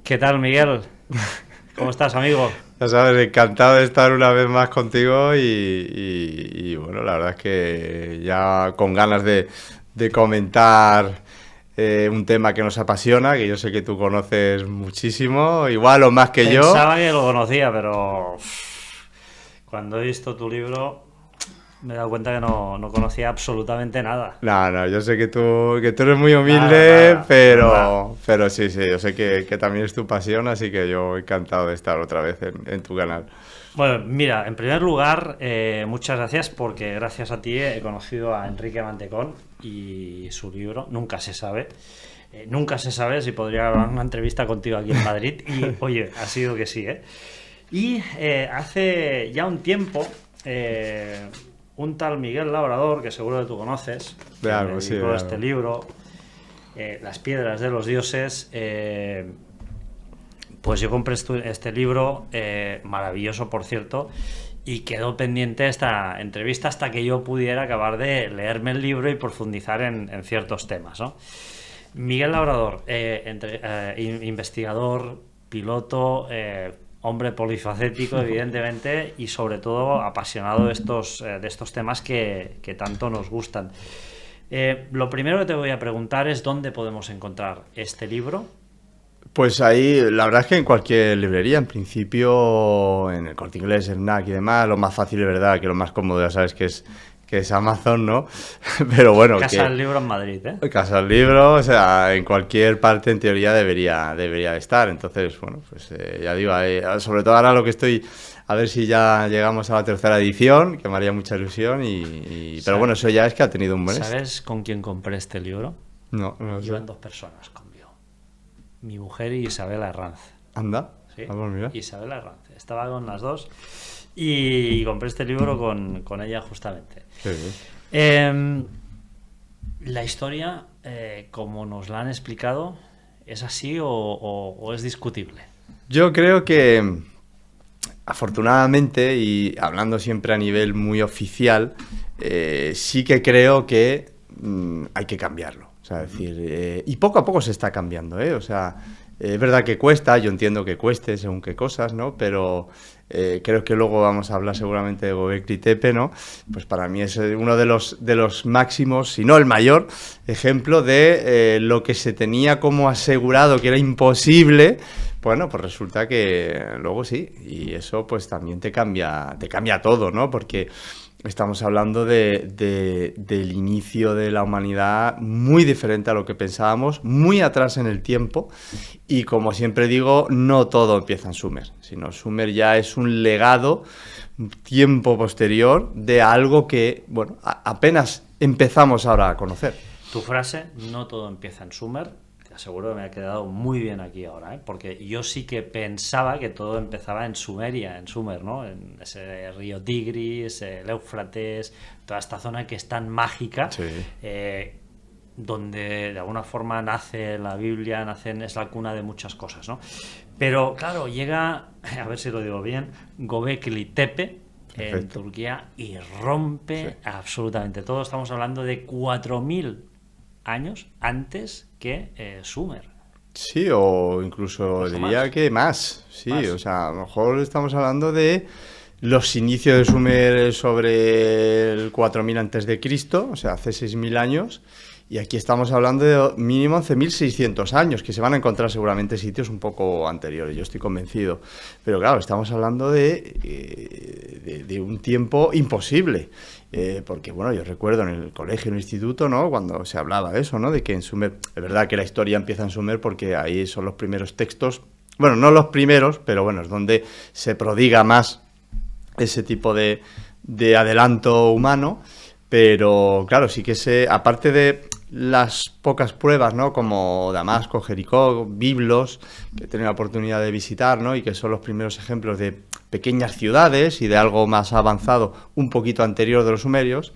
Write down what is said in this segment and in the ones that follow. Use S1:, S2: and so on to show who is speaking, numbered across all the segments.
S1: ¿Qué tal, Miguel? ¿Cómo estás, amigo?
S2: Ya sabes, encantado de estar una vez más contigo bueno, la verdad es que ya con ganas de comentar un tema que nos apasiona, que yo sé que tú conoces muchísimo, igual o más que yo.
S1: Pensaba que lo conocía, pero cuando he visto tu libro me he dado cuenta que no conocía absolutamente nada.
S2: No, no, yo sé que tú eres muy humilde,
S1: Nada, nada.
S2: pero sí, sí, yo sé que también es tu pasión, así que yo encantado de estar otra vez en tu canal.
S1: Bueno, mira, en primer lugar, muchas gracias porque gracias a ti he conocido a Enrique Mantecón y su libro, Nunca se sabe. Nunca se sabe si podría grabar una entrevista contigo aquí en Madrid y, oye, ha sido que sí, ¿eh? Y hace ya un tiempo, un tal Miguel Labrador, que seguro que tú conoces,
S2: De
S1: que me
S2: algo, sí,
S1: dedicó
S2: de
S1: este
S2: algo.
S1: libro, Las piedras de los dioses, pues yo compré este libro, maravilloso por cierto, y quedó pendiente esta entrevista hasta que yo pudiera acabar de leerme el libro y profundizar en ciertos temas, ¿no? Miguel Labrador, investigador, piloto, hombre polifacético, evidentemente, y sobre todo apasionado de estos temas que tanto nos gustan. Lo primero que te voy a preguntar es dónde podemos encontrar este libro.
S2: Pues ahí, la verdad es que en cualquier librería, en principio, en el Corte Inglés, en NAC y demás, lo más fácil, es verdad, que lo más cómodo, ya sabes que es Amazon, ¿no? Pero bueno,
S1: Casa
S2: que
S1: del Libro en Madrid, ¿eh?
S2: Casa del Libro, o sea, en cualquier parte en teoría debería de estar. Entonces, bueno, pues ya digo, sobre todo ahora lo que estoy, a ver si ya llegamos a la tercera edición, que me haría mucha ilusión, pero bueno, eso ya es que ha tenido un buen éxito.
S1: ¿Sabes con quién compré este libro?
S2: No, no lo sé.
S1: Iban dos personas conmigo. Mi mujer y Isabela Herranz.
S2: Anda,
S1: ¿Sí?
S2: vamos, mira.
S1: Isabela Herranz. Estaba con las dos y compré este libro con ella justamente.
S2: Qué bien.
S1: La historia, como nos la han explicado, ¿es así o es discutible?
S2: Yo creo que, afortunadamente, y hablando siempre a nivel muy oficial, sí que creo que hay que cambiarlo. O sea, es decir, y poco a poco se está cambiando, ¿eh? O sea, es verdad que cuesta, yo entiendo que cueste según qué cosas, ¿no? Pero creo que luego vamos a hablar seguramente de Göbekli Tepe, ¿no? Pues para mí es uno de los máximos, si no el mayor, ejemplo de lo que se tenía como asegurado que era imposible. Bueno, pues resulta que luego sí, y eso pues también te cambia todo, ¿no? Porque estamos hablando del inicio de la humanidad muy diferente a lo que pensábamos, muy atrás en el tiempo, y como siempre digo, no todo empieza en Sumer, sino Sumer ya es un legado, tiempo posterior, de algo que, bueno, apenas empezamos ahora a conocer.
S1: Tu frase, no todo empieza en Sumer, te aseguro que me ha quedado muy bien aquí ahora, ¿eh? Porque yo sí que pensaba que todo empezaba en Sumeria, en Sumer, ¿no? En ese río Tigris, el Éufrates, toda esta zona que es tan mágica,
S2: Sí.
S1: donde de alguna forma nace la Biblia, es la cuna de muchas cosas, ¿no? Pero claro, llega, a ver si lo digo bien, Göbekli Tepe, en
S2: Perfecto.
S1: Turquía, y rompe
S2: Sí.
S1: absolutamente todo. Estamos hablando de 4.000 años antes que Sumer.
S2: Sí, o incluso
S1: Incluso
S2: diría
S1: más.
S2: que más, sí,
S1: Más.
S2: o sea, a lo mejor estamos hablando de los inicios de Sumer sobre el 4000 antes de Cristo, o sea, hace 6000 años, y aquí estamos hablando de mínimo 11.600 años, que se van a encontrar seguramente sitios un poco anteriores, yo estoy convencido, pero claro, estamos hablando de un tiempo imposible. Porque, bueno, yo recuerdo en el colegio, en el instituto, ¿no? Cuando se hablaba de eso, ¿no? De que en Sumer, es verdad que la historia empieza en Sumer porque ahí son los primeros textos, bueno, no los primeros, pero bueno, es donde se prodiga más ese tipo de adelanto humano, pero claro, sí que aparte de las pocas pruebas, ¿no? Como Damasco, Jericó, Biblos, que he tenido la oportunidad de visitar, ¿no? Y que son los primeros ejemplos de pequeñas ciudades y de algo más avanzado, un poquito anterior de los sumerios,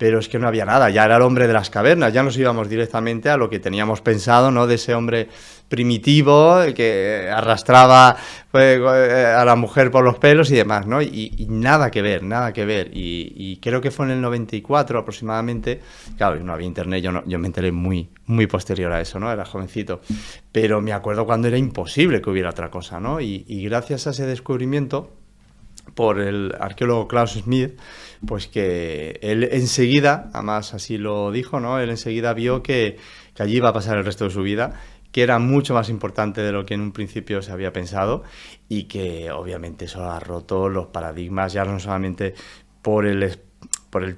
S2: pero es que no había nada, ya era el hombre de las cavernas, ya nos íbamos directamente a lo que teníamos pensado, ¿no? De ese hombre primitivo que arrastraba a la mujer por los pelos y demás, ¿no? Y nada que ver, nada que ver. Y creo que fue en el 94 aproximadamente, claro, no había internet, yo me enteré muy posterior a eso, ¿no? Era jovencito, pero me acuerdo cuando era imposible que hubiera otra cosa, ¿no? Y gracias a ese descubrimiento por el arqueólogo Klaus Smith, pues que él enseguida, además así lo dijo, ¿no? Él enseguida vio que allí iba a pasar el resto de su vida, que era mucho más importante de lo que en un principio se había pensado y que obviamente eso ha roto los paradigmas, ya no solamente por el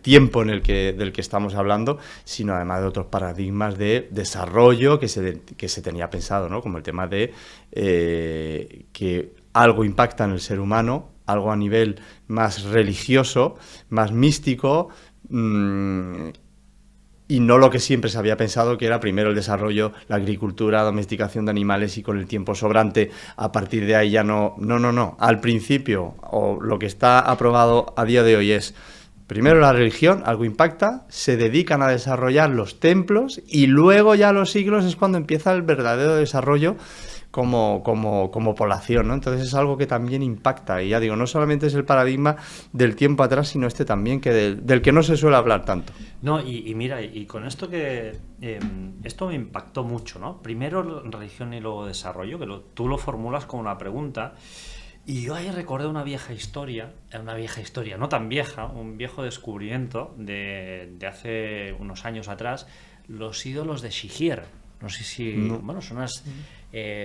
S2: tiempo del que estamos hablando, sino además de otros paradigmas de desarrollo que se tenía pensado, ¿no? Como el tema de que algo impacta en el ser humano, algo a nivel más religioso, más místico, y no lo que siempre se había pensado, que era primero el desarrollo, la agricultura, domesticación de animales y con el tiempo sobrante, a partir de ahí ya no. Al principio, o lo que está aprobado a día de hoy es, primero la religión, algo impacta, se dedican a desarrollar los templos y luego ya a los siglos es cuando empieza el verdadero desarrollo como población, ¿no? Entonces es algo que también impacta, y ya digo, no solamente es el paradigma del tiempo atrás, sino este también del que no se suele hablar tanto.
S1: No, y mira, y con esto que esto me impactó mucho, ¿no? Primero religión y luego desarrollo, que tú lo formulas como una pregunta, y yo ahí recordé una vieja historia, no tan vieja, un viejo descubrimiento de hace unos años atrás, los ídolos de Shikhir. No sé si... No. Bueno, son unas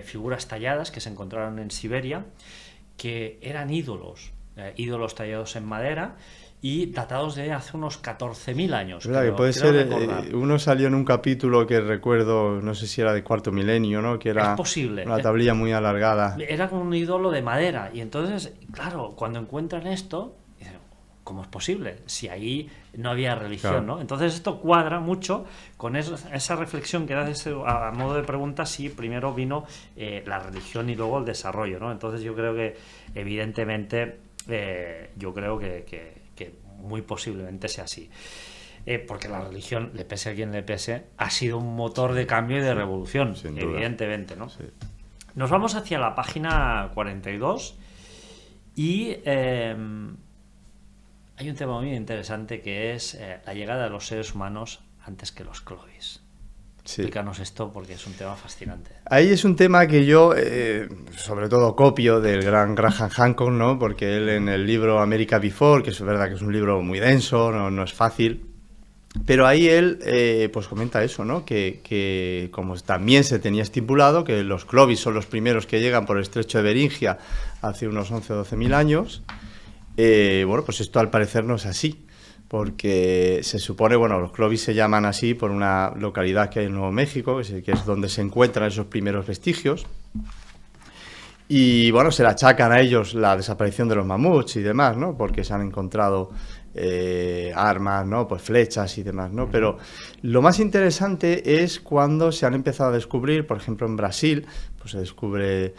S1: figuras talladas que se encontraron en Siberia, que eran ídolos tallados en madera y datados de hace unos 14.000 años.
S2: Que puede ser, uno salió en un capítulo que recuerdo, no sé si era de cuarto milenio, ¿no? Que era
S1: es posible,
S2: una tablilla muy alargada.
S1: Era como un ídolo de madera, y entonces, claro, cuando encuentran esto, ¿cómo es posible? Si ahí no había religión, claro, ¿no? Entonces esto cuadra mucho con esa reflexión que das a modo de pregunta, si primero vino la religión y luego el desarrollo, ¿no? Entonces yo creo que, evidentemente, yo creo que muy posiblemente sea así. Porque la religión, le pese a quien le pese, ha sido un motor de cambio y de revolución, evidentemente, ¿no? Sí. Nos vamos hacia la página 42 y... hay un tema muy interesante que es la llegada de los seres humanos antes que los Clovis. Sí. Explícanos esto porque es un tema fascinante.
S2: Ahí es un tema que yo, sobre todo, copio del gran Graham Hancock, ¿no? Porque él en el libro America Before, que es verdad que es un libro muy denso, no es fácil, pero ahí él pues comenta eso, ¿no? Que como también se tenía estipulado, que los Clovis son los primeros que llegan por el estrecho de Beringia hace unos 11 o 12.000 años. Bueno, pues esto al parecer no es así, porque se supone, bueno, los Clovis se llaman así por una localidad que hay en Nuevo México, que es donde se encuentran esos primeros vestigios, y bueno, se le achacan a ellos la desaparición de los mamuts y demás, ¿no? Porque se han encontrado armas, ¿no? Pues flechas y demás, ¿no? Pero lo más interesante es cuando se han empezado a descubrir, por ejemplo en Brasil, pues se descubre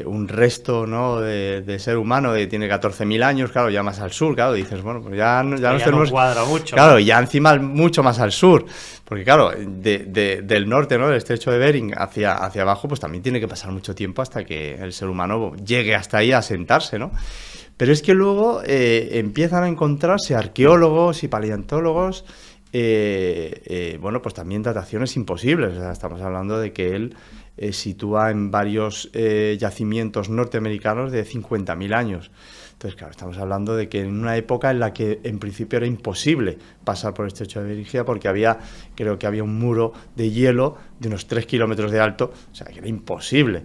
S2: un resto, ¿no? de ser humano que tiene 14.000 años, claro, ya más al sur, claro, dices, bueno, pues ya nos tenemos...
S1: no cuadra mucho.
S2: Claro, ya encima mucho más al sur, porque claro, del norte, ¿no? Del estrecho de Bering hacia abajo, pues también tiene que pasar mucho tiempo hasta que el ser humano llegue hasta ahí a asentarse, ¿no? Pero es que luego empiezan a encontrarse arqueólogos y paleontólogos, bueno, pues también dataciones imposibles, o sea, estamos hablando de que él sitúa en varios yacimientos norteamericanos de 50.000 años. Entonces, claro, estamos hablando de que en una época en la que en principio era imposible pasar por el estrecho de Beringia porque creo que había un muro de hielo de unos 3 kilómetros de alto, o sea, que era imposible.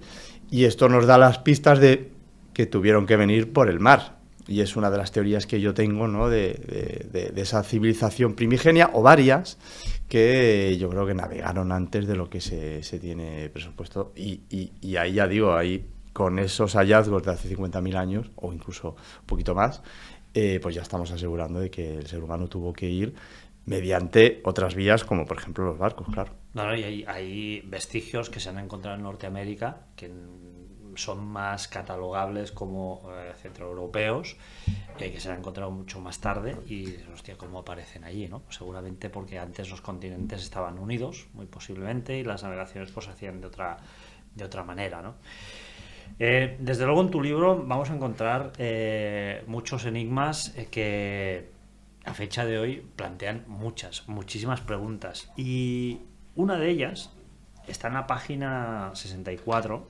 S2: Y esto nos da las pistas de que tuvieron que venir por el mar. Y es una de las teorías que yo tengo, ¿no? de esa civilización primigenia, o varias, que yo creo que navegaron antes de lo que se tiene presupuesto. Y ahí ya digo, ahí con esos hallazgos de hace 50.000 años, o incluso un poquito más, pues ya estamos asegurando de que el ser humano tuvo que ir mediante otras vías, como por ejemplo los barcos, claro.
S1: No, y hay vestigios que se han encontrado en Norteamérica que son más catalogables como centroeuropeos, que se han encontrado mucho más tarde y, hostia, cómo aparecen allí, ¿no? Seguramente porque antes los continentes estaban unidos, muy posiblemente, y las navegaciones pues se hacían de otra manera, ¿no? Desde luego en tu libro vamos a encontrar muchos enigmas que a fecha de hoy plantean muchísimas preguntas, y una de ellas está en la página 64.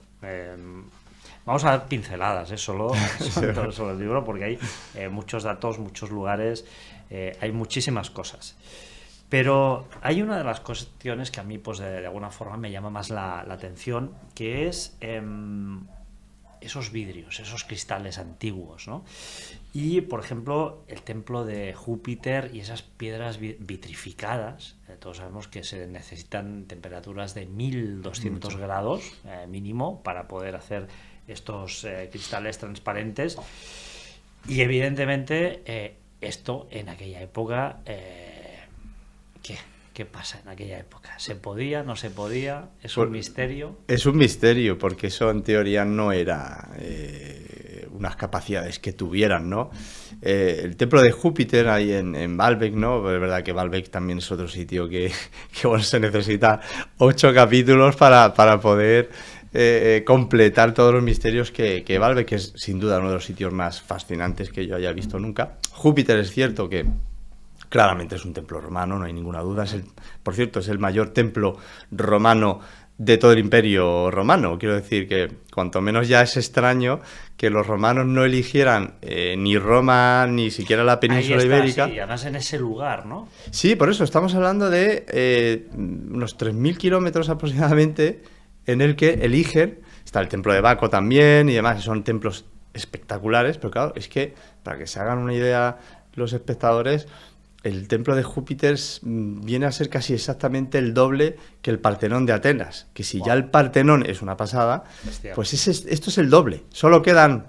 S1: Vamos a dar pinceladas, solo sobre el libro, porque hay muchos datos, muchos lugares, hay muchísimas cosas. Pero hay una de las cuestiones que a mí, pues de alguna forma, me llama más la atención, que es esos vidrios, esos cristales antiguos, ¿no? Y, por ejemplo, el templo de Júpiter y esas piedras vitrificadas. Todos sabemos que se necesitan temperaturas de 1200 grados mínimo para poder hacer estos cristales transparentes. Y, evidentemente, esto en aquella época... ¿Qué pasa en aquella época? ¿Se podía? ¿No se podía? ¿Es un misterio?
S2: Es un misterio, porque eso en teoría no era unas capacidades que tuvieran, ¿no? El templo de Júpiter ahí en Baalbek, ¿no? Es verdad que Baalbek también es otro sitio que bueno, se necesita 8 capítulos para poder completar todos los misterios que Baalbek, que es sin duda uno de los sitios más fascinantes que yo haya visto nunca. Júpiter es cierto que claramente es un templo romano, no hay ninguna duda. Por cierto, es el mayor templo romano de todo el Imperio Romano. Quiero decir que cuanto menos ya es extraño que los romanos no eligieran ni Roma ni siquiera la península ibérica.
S1: Sí, además en ese lugar, ¿no?
S2: Sí, por eso estamos hablando de unos 3.000 kilómetros aproximadamente en el que eligen. Está el templo de Baco también y demás, son templos espectaculares, pero claro, es que para que se hagan una idea los espectadores, el templo de Júpiter viene a ser casi exactamente el doble que el Partenón de Atenas, que si ya el Partenón es una pasada, pues esto es el doble. Solo quedan,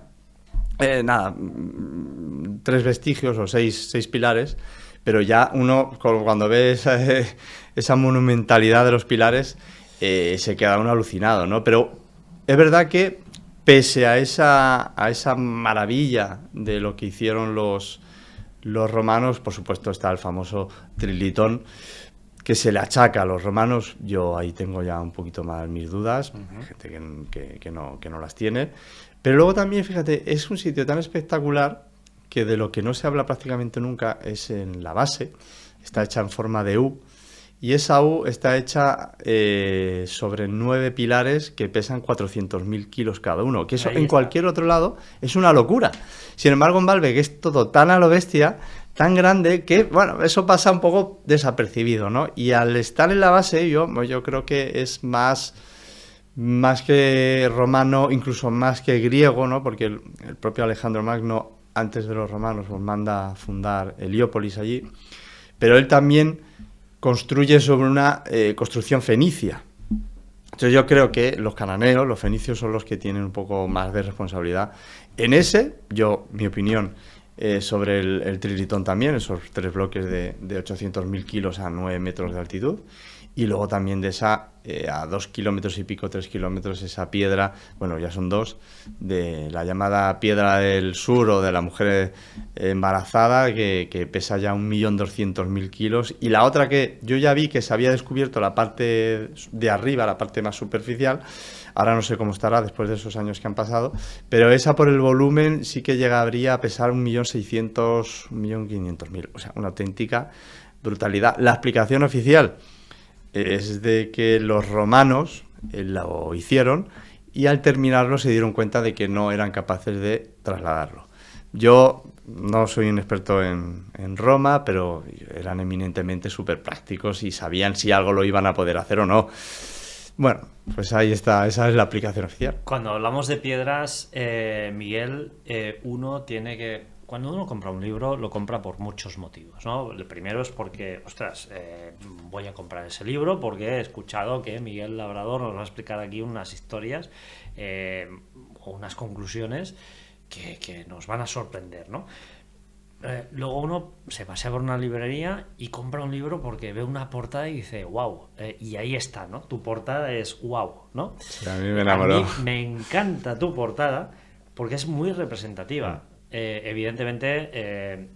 S2: 3 vestigios o 6 pilares, pero ya uno, cuando ve esa monumentalidad de los pilares, se queda uno alucinado, ¿no? Pero es verdad que, pese a esa maravilla de lo que hicieron los romanos, por supuesto está el famoso trilitón que se le achaca a los romanos. Yo ahí tengo ya un poquito más mis dudas, gente que no las tiene. Pero luego también, fíjate, es un sitio tan espectacular que de lo que no se habla prácticamente nunca es en la base. Está hecha en forma de U, y esa U está hecha sobre 9 pilares que pesan 400.000 kilos cada uno, que eso en cualquier otro lado es una locura. Sin embargo, en Baalbek es todo tan a lo bestia, tan grande, que bueno, eso pasa un poco desapercibido, ¿no? Y al estar en la base, yo creo que es más que romano, incluso más que griego, ¿no? Porque el propio Alejandro Magno, antes de los romanos, pues manda fundar Heliópolis allí, pero él también construye sobre una construcción fenicia. Entonces yo creo que los cananeos, los fenicios, son los que tienen un poco más de responsabilidad. En ese, mi opinión sobre el trilitón también, esos 3 bloques de 800.000 kilos a 9 metros de altitud. Y luego también de esa, a 2 kilómetros y pico, 3 kilómetros, esa piedra, bueno, ya son 2, de la llamada piedra del sur o de la mujer embarazada, que pesa ya 1.200.000 kilos. Y la otra que yo ya vi que se había descubierto la parte de arriba, la parte más superficial, ahora no sé cómo estará después de esos años que han pasado, pero esa por el volumen sí que llegaría a pesar 1.600.000, 1.500.000, o sea, una auténtica brutalidad. La explicación oficial es de que los romanos lo hicieron y al terminarlo se dieron cuenta de que no eran capaces de trasladarlo. Yo no soy un experto en Roma, pero eran eminentemente súper prácticos y sabían si algo lo iban a poder hacer o no. Bueno, pues ahí está, esa es la aplicación oficial.
S1: Cuando hablamos de piedras, Miguel, uno tiene que... Cuando uno compra un libro, lo compra por muchos motivos, ¿no? El primero es porque, ostras, voy a comprar ese libro porque he escuchado que Miguel Labrador nos va a explicar aquí unas historias o unas conclusiones que nos van a sorprender, ¿no? luego uno se pasea por una librería y compra un libro porque ve una portada y dice, wow, y ahí está, ¿no? Tu portada es wow, ¿no?
S2: Sí, a mí me enamoró.
S1: A mí me encanta tu portada porque es muy representativa. Evidentemente,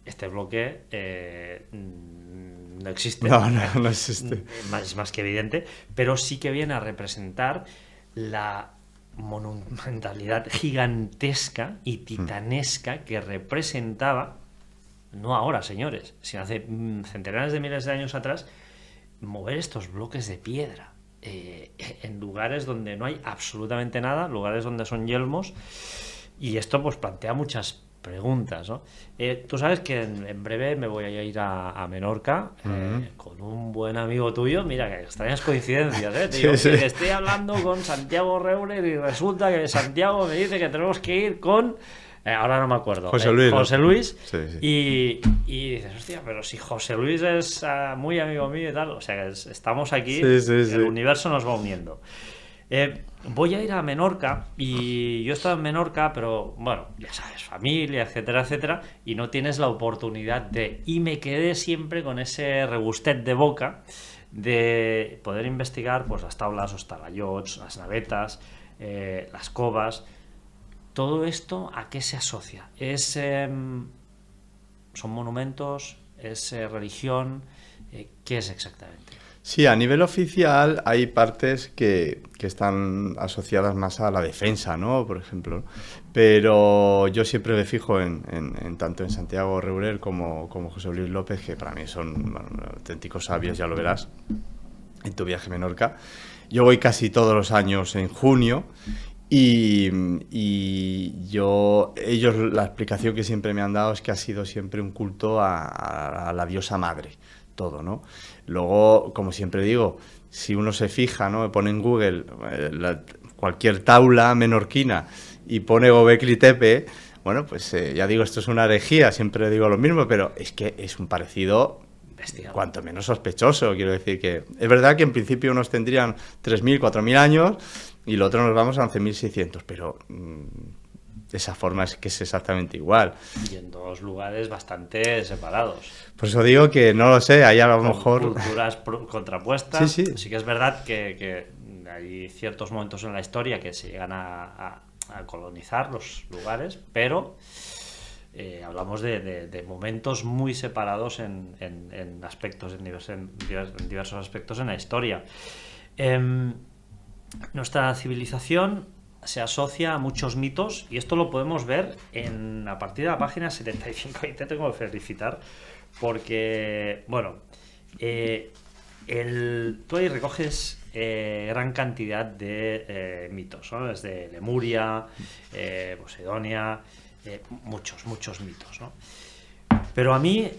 S1: este bloque no existe.
S2: No existe.
S1: Es más que evidente, pero sí que viene a representar la monumentalidad gigantesca y titanesca que representaba, no ahora, señores, sino hace centenares de miles de años atrás, mover estos bloques de piedra en lugares donde no hay absolutamente nada, lugares donde son yelmos, y esto pues plantea muchas preguntas, ¿no? Tú sabes que en breve me voy a ir a Menorca con un buen amigo tuyo. Mira, que extrañas coincidencias, tío.
S2: Sí.
S1: Que estoy hablando con Santiago Reuler y resulta que Santiago me dice que tenemos que ir con... ahora no me acuerdo.
S2: José Luis.
S1: José Luis.
S2: Sí.
S1: Y dices, hostia, pero si José Luis es muy amigo mío y tal. O sea, que estamos aquí,
S2: Sí.
S1: el universo nos va uniendo. Voy a ir a Menorca y yo he estado en Menorca, pero bueno, ya sabes, familia, etcétera, etcétera, y no tienes la oportunidad de... Y me quedé siempre con ese regustet de boca de poder investigar pues las tablas, los talayots, las navetas, las covas. Todo esto, ¿a qué se asocia? ¿Son monumentos? ¿Es religión? ¿Qué es exactamente?
S2: Sí, a nivel oficial hay partes que están asociadas más a la defensa, ¿no? Por ejemplo. Pero yo siempre me fijo en tanto en Santiago Reuler como José Luis López, que para mí son auténticos sabios, ya lo verás, en tu viaje a Menorca. Yo voy casi todos los años en junio y ellos, la explicación que siempre me han dado es que ha sido siempre un culto a la diosa madre, todo, ¿no? Luego, como siempre digo, si uno se fija, ¿no? Pone en Google cualquier taula menorquina y pone Göbekli Tepe, bueno, pues ya digo, esto es una herejía, siempre digo lo mismo, pero es que es un parecido
S1: bestial,
S2: cuanto menos sospechoso. Quiero decir que es verdad que en principio unos tendrían 3.000, 4.000 años y los otros nos vamos a 11.600, pero de esa forma es que es exactamente igual.
S1: Y en dos lugares bastante separados.
S2: Por eso digo que no lo sé, ahí a lo mejor...
S1: Culturas contrapuestas.
S2: Sí.
S1: Sí que es verdad que hay ciertos momentos en la historia que se llegan a colonizar los lugares, pero hablamos de momentos muy separados en aspectos, en diversos aspectos en la historia. Nuestra civilización se asocia a muchos mitos y esto lo podemos ver a partir de la página 75, y te tengo que felicitar porque, bueno, tú ahí recoges gran cantidad de mitos, ¿no? Desde Lemuria, Posidonia, muchos mitos, ¿no? Pero a mí,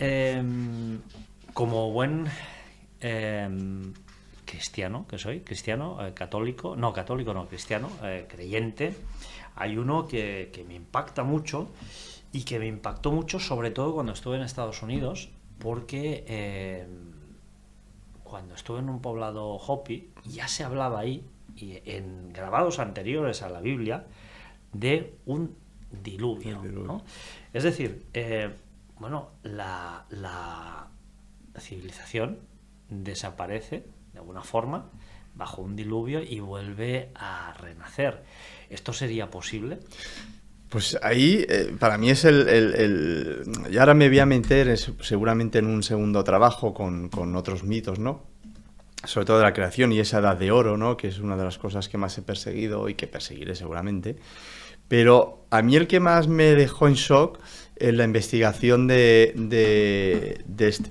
S1: como buen cristiano, que soy, cristiano, cristiano, creyente, hay uno que me impacta mucho y que me impactó mucho sobre todo cuando estuve en Estados Unidos, porque cuando estuve en un poblado Hopi ya se hablaba ahí, y en grabados anteriores a la Biblia, de un diluvio, ¿no? Es decir, la civilización desaparece de alguna forma bajo un diluvio y vuelve a renacer. ¿Esto sería posible?
S2: Pues ahí para mí es y ahora me voy a meter seguramente en un segundo trabajo con otros mitos, ¿no? Sobre todo de la creación y esa edad de oro, ¿no? Que es una de las cosas que más he perseguido y que perseguiré seguramente. Pero a mí el que más me dejó en shock en la investigación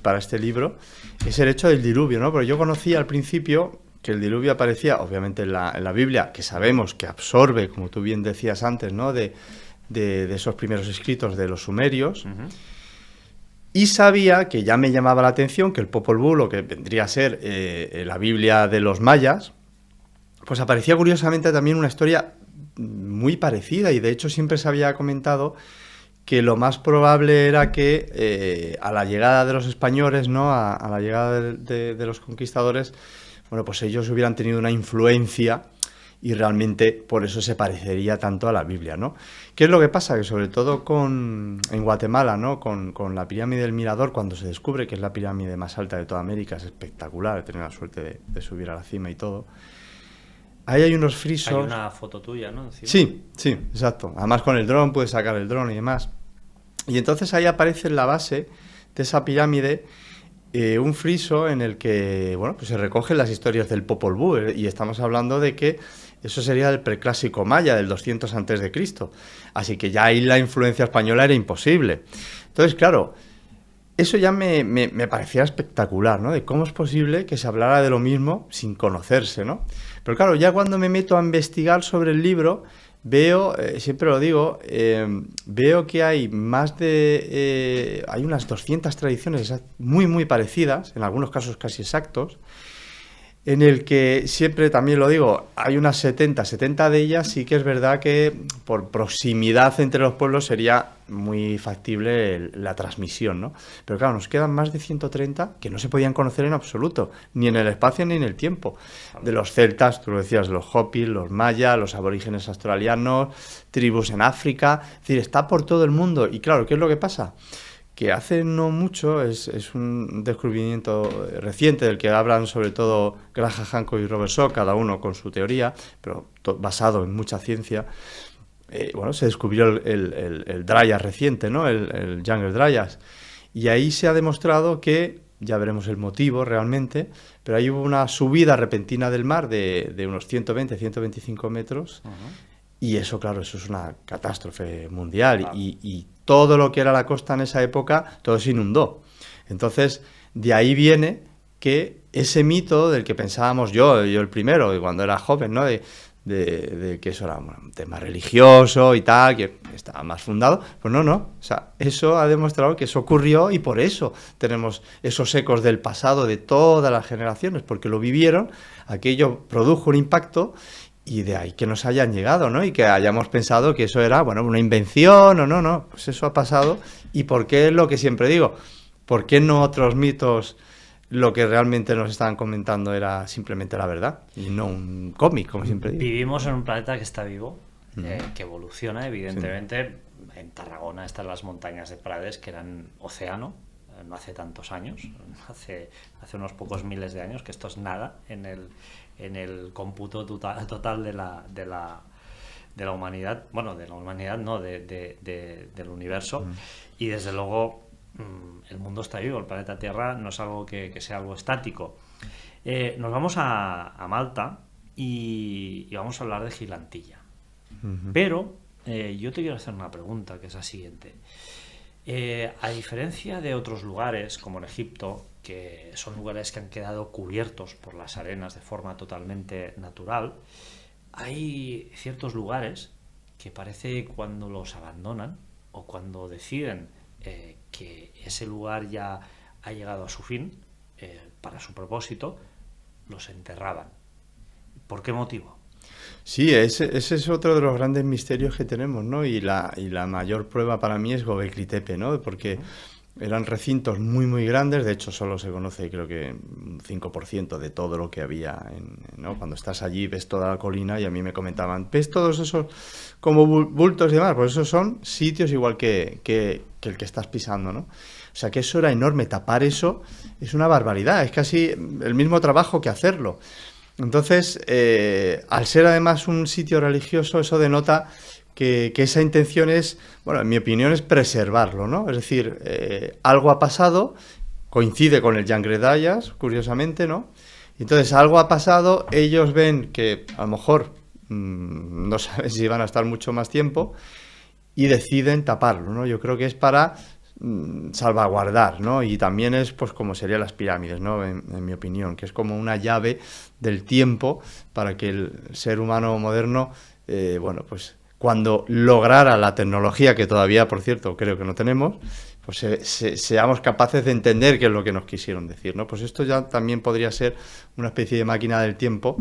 S2: para este libro es el hecho del diluvio, ¿no? Porque yo conocía al principio que el diluvio aparecía, obviamente, en la Biblia, que sabemos que absorbe, como tú bien decías antes, ¿no? De esos primeros escritos de los sumerios. Uh-huh. Y sabía, que ya me llamaba la atención, que el Popol Vuh, lo que vendría a ser la Biblia de los mayas, pues aparecía curiosamente también una historia muy parecida, y de hecho siempre se había comentado que lo más probable era que a la llegada de los españoles, ¿no? A la llegada de los conquistadores, bueno, pues ellos hubieran tenido una influencia y realmente por eso se parecería tanto a la Biblia, ¿no? ¿Qué es lo que pasa? Que sobre todo en Guatemala, ¿no? Con la pirámide del Mirador, cuando se descubre que es la pirámide más alta de toda América, es espectacular, he tenido la suerte de subir a la cima y todo. Ahí hay unos frisos...
S1: Hay una foto tuya, ¿no? Encima.
S2: Sí, sí, exacto. Además con el dron, puedes sacar el dron y demás. Y entonces ahí aparece en la base de esa pirámide un friso en el que, bueno, pues se recogen las historias del Popol Vuh, y estamos hablando de que eso sería el preclásico maya del 200 antes de Cristo. Así que ya ahí la influencia española era imposible. Entonces, claro, eso ya me parecía espectacular, ¿no? De cómo es posible que se hablara de lo mismo sin conocerse, ¿no? Pero claro, ya cuando me meto a investigar sobre el libro, veo, siempre lo digo, veo que hay hay unas 200 tradiciones muy, muy parecidas, en algunos casos casi exactos, en el que siempre, también lo digo, hay unas 70 de ellas, sí que es verdad que por proximidad entre los pueblos sería muy factible la transmisión, ¿no? Pero claro, nos quedan más de 130 que no se podían conocer en absoluto, ni en el espacio ni en el tiempo. De los celtas, tú lo decías, los hopis, los mayas, los aborígenes australianos, tribus en África, es decir, está por todo el mundo. Y claro, ¿qué es lo que pasa? Que hace no mucho, es un descubrimiento reciente del que hablan sobre todo Graham Hancock y Robert Salk, cada uno con su teoría, pero basado en mucha ciencia. Bueno, se descubrió el Dryas reciente, ¿no? El Younger Dryas. Y ahí se ha demostrado que, ya veremos el motivo realmente, pero ahí hubo una subida repentina del mar de unos 120, 125 metros. Uh-huh. Y eso, claro, eso es una catástrofe mundial. Claro. Y todo lo que era la costa en esa época, todo se inundó. Entonces, de ahí viene que ese mito del que pensábamos yo el primero, cuando era joven, ¿no? De que eso era un tema religioso y tal, que estaba más fundado. Pues no. O sea, eso ha demostrado que eso ocurrió y por eso tenemos esos ecos del pasado de todas las generaciones, porque lo vivieron, aquello produjo un impacto. Y de ahí que nos hayan llegado, ¿no? Y que hayamos pensado que eso era, bueno, una invención o no. Pues eso ha pasado. ¿Y por qué es lo que siempre digo? ¿Por qué no otros mitos lo que realmente nos estaban comentando era simplemente la verdad? Y no un cómic, como siempre digo.
S1: Vivimos en un planeta que está vivo, que evoluciona, evidentemente. Sí. En Tarragona están las montañas de Prades, que eran océano, no hace tantos años, hace unos pocos miles de años, que esto es nada en el cómputo total de la humanidad, bueno, de la humanidad no, del universo, y desde luego el mundo está vivo, el planeta Tierra no es algo que sea algo estático. Nos vamos a Malta y vamos a hablar de Gilantilla. Pero yo te quiero hacer una pregunta, que es la siguiente. A diferencia de otros lugares, como en Egipto, que son lugares que han quedado cubiertos por las arenas de forma totalmente natural, hay ciertos lugares que parece cuando los abandonan o cuando deciden que ese lugar ya ha llegado a su fin, para su propósito, los enterraban. ¿Por qué motivo?
S2: Sí, ese es otro de los grandes misterios que tenemos, ¿no? Y la mayor prueba para mí es Göbekli Tepe, ¿no? Porque eran recintos muy, muy grandes. De hecho, solo se conoce, creo que un 5% de todo lo que había, ¿no? Cuando estás allí, ves toda la colina y a mí me comentaban, ¿ves todos esos como bultos y demás? Pues esos son sitios igual que el que estás pisando, ¿no? O sea, que eso era enorme. Tapar eso es una barbaridad. Es casi el mismo trabajo que hacerlo. Entonces, al ser además un sitio religioso, eso denota que esa intención es, bueno, en mi opinión, es preservarlo, ¿no? Es decir, algo ha pasado, coincide con el Younger Dryas, curiosamente, ¿no? Entonces, algo ha pasado, ellos ven que a lo mejor no saben si van a estar mucho más tiempo y deciden taparlo, ¿no? Yo creo que es para salvaguardar, ¿no? Y también es, pues, como serían las pirámides, ¿no? En mi opinión, que es como una llave del tiempo para que el ser humano moderno, bueno, pues cuando lograra la tecnología, que todavía, por cierto, creo que no tenemos, pues seamos capaces de entender qué es lo que nos quisieron decir, ¿no? Pues esto ya también podría ser una especie de máquina del tiempo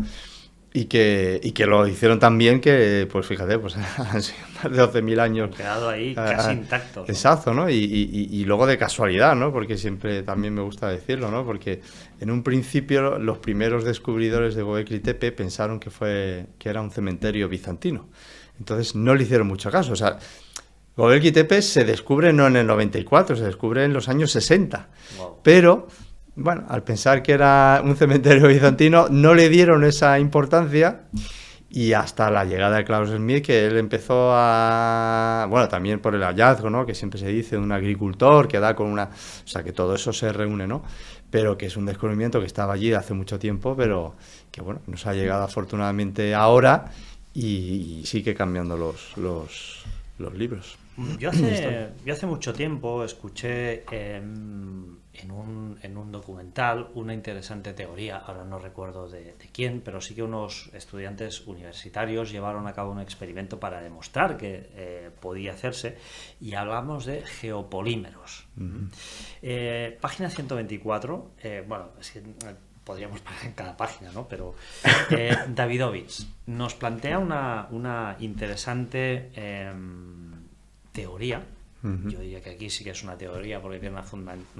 S2: Y que lo hicieron tan bien que, pues fíjate, pues han sido más de 12.000 años.
S1: Han quedado ahí casi intactos, ¿no?
S2: Exacto, ¿no? Y luego de casualidad, ¿no? Porque siempre también me gusta decirlo, ¿no? Porque en un principio los primeros descubridores de Göbekli Tepe pensaron que era un cementerio bizantino. Entonces no le hicieron mucho caso. O sea, Göbekli Tepe se descubre no en el 94, se descubre en los años 60. Wow. Pero... bueno, al pensar que era un cementerio bizantino, no le dieron esa importancia y hasta la llegada de Klaus Schmidt, que él empezó a... bueno, también por el hallazgo, ¿no? Que siempre se dice de un agricultor que da con una... o sea, que todo eso se reúne, ¿no? Pero que es un descubrimiento que estaba allí hace mucho tiempo, pero que, bueno, nos ha llegado afortunadamente ahora y sigue cambiando los libros.
S1: Yo hace mucho tiempo escuché en un documental una interesante teoría, ahora no recuerdo de quién, pero sí que unos estudiantes universitarios llevaron a cabo un experimento para demostrar que podía hacerse, y hablamos de geopolímeros. Página 124, bueno, es que podríamos parar en cada página, ¿no? Pero Davidovich nos plantea una interesante teoría. Yo diría que aquí sí que es una teoría porque tiene una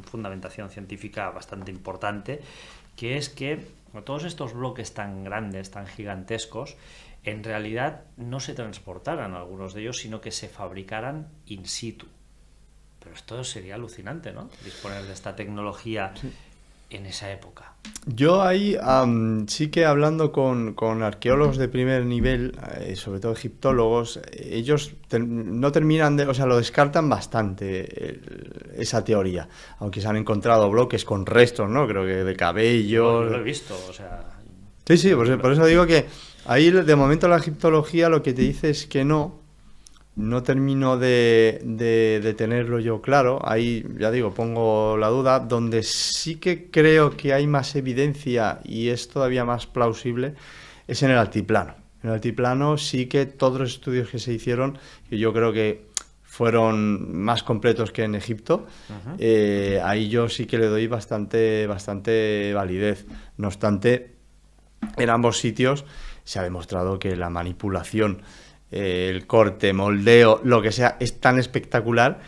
S1: fundamentación científica bastante importante, que es que todos estos bloques tan grandes, tan gigantescos, en realidad no se transportaran algunos de ellos, sino que se fabricaran in situ. Pero esto sería alucinante, ¿no? Disponer de esta tecnología en esa época.
S2: Yo ahí sí que hablando con arqueólogos de primer nivel, sobre todo egiptólogos, ellos no terminan de, o sea, lo descartan bastante esa teoría, aunque se han encontrado bloques con restos, ¿no? Creo que de cabello.
S1: Yo lo he visto, o sea.
S2: Sí, por eso digo que ahí de momento la egiptología lo que te dice es que no termino de tenerlo yo claro. Ahí, ya digo, pongo la duda. Donde sí que creo que hay más evidencia y es todavía más plausible es en el altiplano. En el altiplano sí que todos los estudios que se hicieron, que yo creo que fueron más completos que en Egipto, ahí yo sí que le doy bastante validez. No obstante, en ambos sitios se ha demostrado que la manipulación, el corte, moldeo, lo que sea, es tan espectacular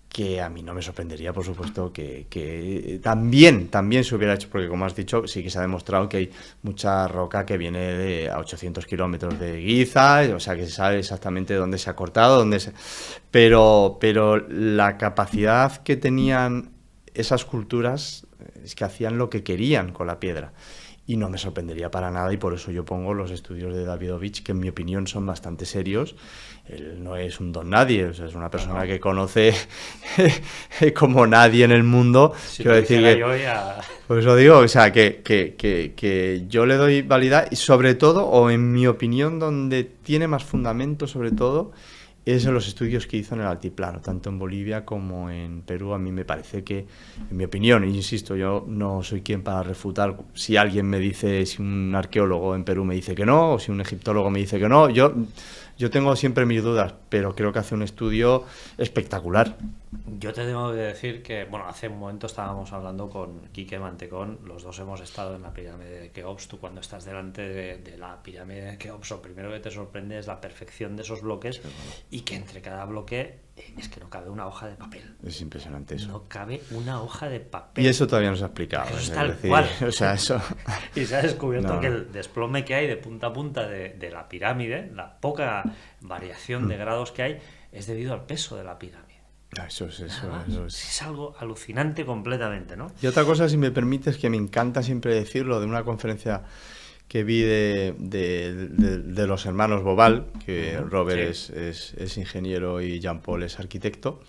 S2: que a mí no me sorprendería, por supuesto, que también se hubiera hecho, porque como has dicho, sí que se ha demostrado que hay mucha roca que viene a 800 kilómetros de Giza, o sea que se sabe exactamente dónde se ha cortado, pero la capacidad que tenían esas culturas es que hacían lo que querían con la piedra. Y no me sorprendería para nada, y por eso yo pongo los estudios de Davidovich, que en mi opinión son bastante serios. Él no es un don nadie, o sea, es una persona que conoce como nadie en el mundo.
S1: Si
S2: quiero decir que, por eso digo, o sea, que yo le doy validad, y sobre todo, o en mi opinión, donde tiene más fundamento, sobre todo, es en los estudios que hizo en el altiplano, tanto en Bolivia como en Perú. A mí me parece que, en mi opinión, insisto, yo no soy quien para refutar si alguien me dice, si un arqueólogo en Perú me dice que no, o si un egiptólogo me dice que no. Yo tengo siempre mis dudas, pero creo que hace un estudio espectacular.
S1: Yo te tengo que decir que, bueno, hace un momento estábamos hablando con Quique Mantecón, los dos hemos estado en la pirámide de Keops. Tú cuando estás delante de la pirámide de Keops, lo primero que te sorprende es la perfección de esos bloques, y que entre cada bloque es que no cabe una hoja de papel.
S2: Es impresionante eso.
S1: No cabe una hoja de papel.
S2: Y eso todavía no se ha explicado.
S1: Eso es tal cual.
S2: O sea, eso...
S1: Y se ha descubierto que el desplome que hay de punta a punta de la pirámide, la poca variación de grados que hay, es debido al peso de la pirámide.
S2: Eso
S1: Es algo alucinante completamente, ¿no?
S2: Y otra cosa, si me permites, que me encanta siempre decirlo, de una conferencia que vi de los hermanos Bobal, que Robert es ingeniero y Jean-Paul es arquitecto.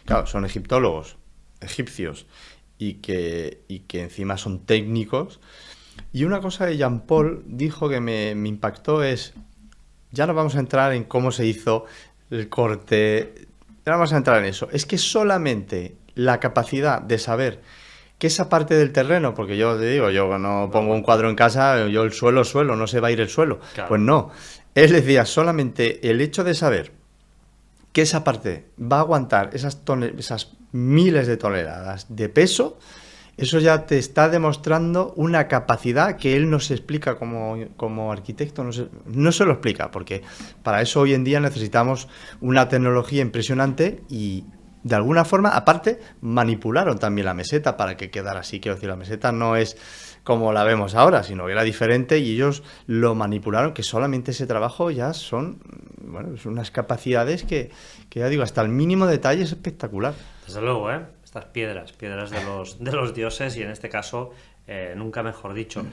S2: Claro, son egiptólogos, egipcios, y que encima son técnicos. Y una cosa de Jean-Paul dijo que me impactó es, ya no vamos a entrar en cómo se hizo el corte, ya no vamos a entrar en eso, es que solamente la capacidad de saber que esa parte del terreno, porque yo te digo, yo no pongo un cuadro en casa, yo el suelo, no se va a ir el suelo. Claro. Pues no, él decía, solamente el hecho de saber que esa parte va a aguantar esas miles de toneladas de peso, eso ya te está demostrando una capacidad que él no se explica como arquitecto, no se lo explica, porque para eso hoy en día necesitamos una tecnología impresionante y de alguna forma, aparte, manipularon también la meseta para que quedara así. Quiero decir, la meseta no es como la vemos ahora, sino que era diferente y ellos lo manipularon, que solamente ese trabajo ya son, bueno, son unas capacidades que ya digo, hasta el mínimo detalle es espectacular.
S1: Desde luego, ¿eh? Estas piedras de los dioses y en este caso, nunca mejor dicho,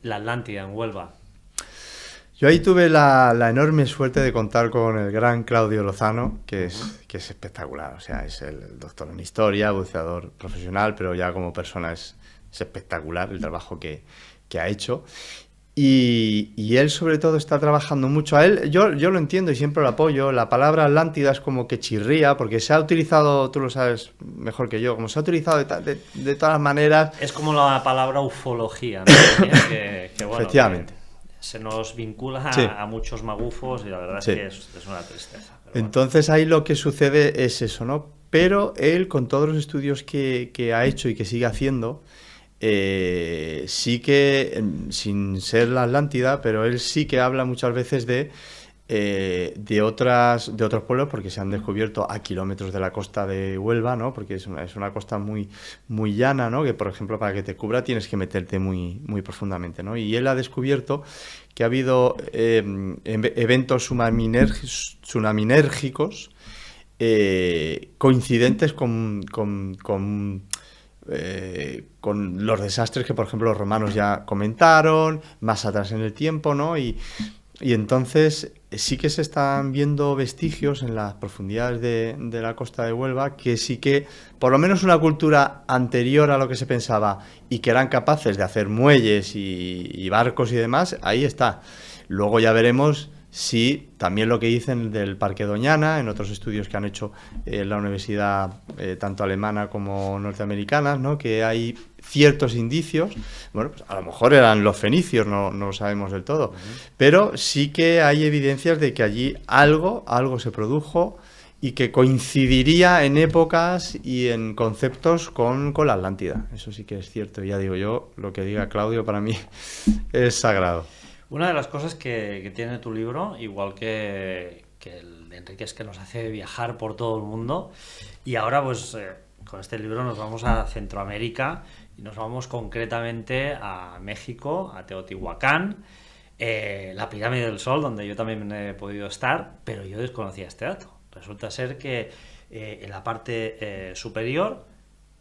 S1: la Atlántida en Huelva.
S2: Yo ahí tuve la enorme suerte de contar con el gran Claudio Lozano, que es espectacular. O sea, es el doctor en historia, buceador profesional, pero ya como persona es espectacular el trabajo que ha hecho. Y él sobre todo está trabajando mucho. A él, yo lo entiendo y siempre lo apoyo. La palabra Atlántida es como que chirría, porque se ha utilizado, tú lo sabes mejor que yo, como se ha utilizado de todas las maneras.
S1: Es como la palabra ufología, ¿no? que bueno,
S2: efectivamente.
S1: Se nos vincula
S2: sí.
S1: a muchos magufos y la verdad
S2: sí.
S1: es que es una tristeza. Pero
S2: entonces ahí lo que sucede es eso, ¿no? Pero él, con todos los estudios que ha hecho y que sigue haciendo, sí que, sin ser la Atlántida, pero él sí que habla muchas veces de otros pueblos, porque se han descubierto a kilómetros de la costa de Huelva, ¿no? Porque es una costa muy, muy llana, ¿no? Que, por ejemplo, para que te cubra tienes que meterte muy, muy profundamente, ¿no? Y él ha descubierto que ha habido eventos tsunaminérgicos coincidentes con los desastres que, por ejemplo, los romanos ya comentaron, más atrás en el tiempo, ¿no? Y entonces sí que se están viendo vestigios en las profundidades de la costa de Huelva que sí que, por lo menos una cultura anterior a lo que se pensaba y que eran capaces de hacer muelles y barcos y demás, ahí está. Luego ya veremos si también lo que dicen del Parque Doñana, en otros estudios que han hecho en la universidad tanto alemana como norteamericana, ¿no? Que hay ciertos indicios, bueno, pues a lo mejor eran los fenicios, no lo sabemos del todo, pero sí que hay evidencias de que allí algo se produjo y que coincidiría en épocas y en conceptos con la Atlántida. Eso sí que es cierto, ya digo yo, lo que diga Claudio para mí es sagrado.
S1: Una de las cosas que tiene tu libro, igual que el de Enrique, es que nos hace viajar por todo el mundo. Y ahora, pues, con este libro nos vamos a Centroamérica y nos vamos concretamente a México, a Teotihuacán, la Pirámide del Sol, donde yo también he podido estar, pero yo desconocía este dato. Resulta ser que en la parte superior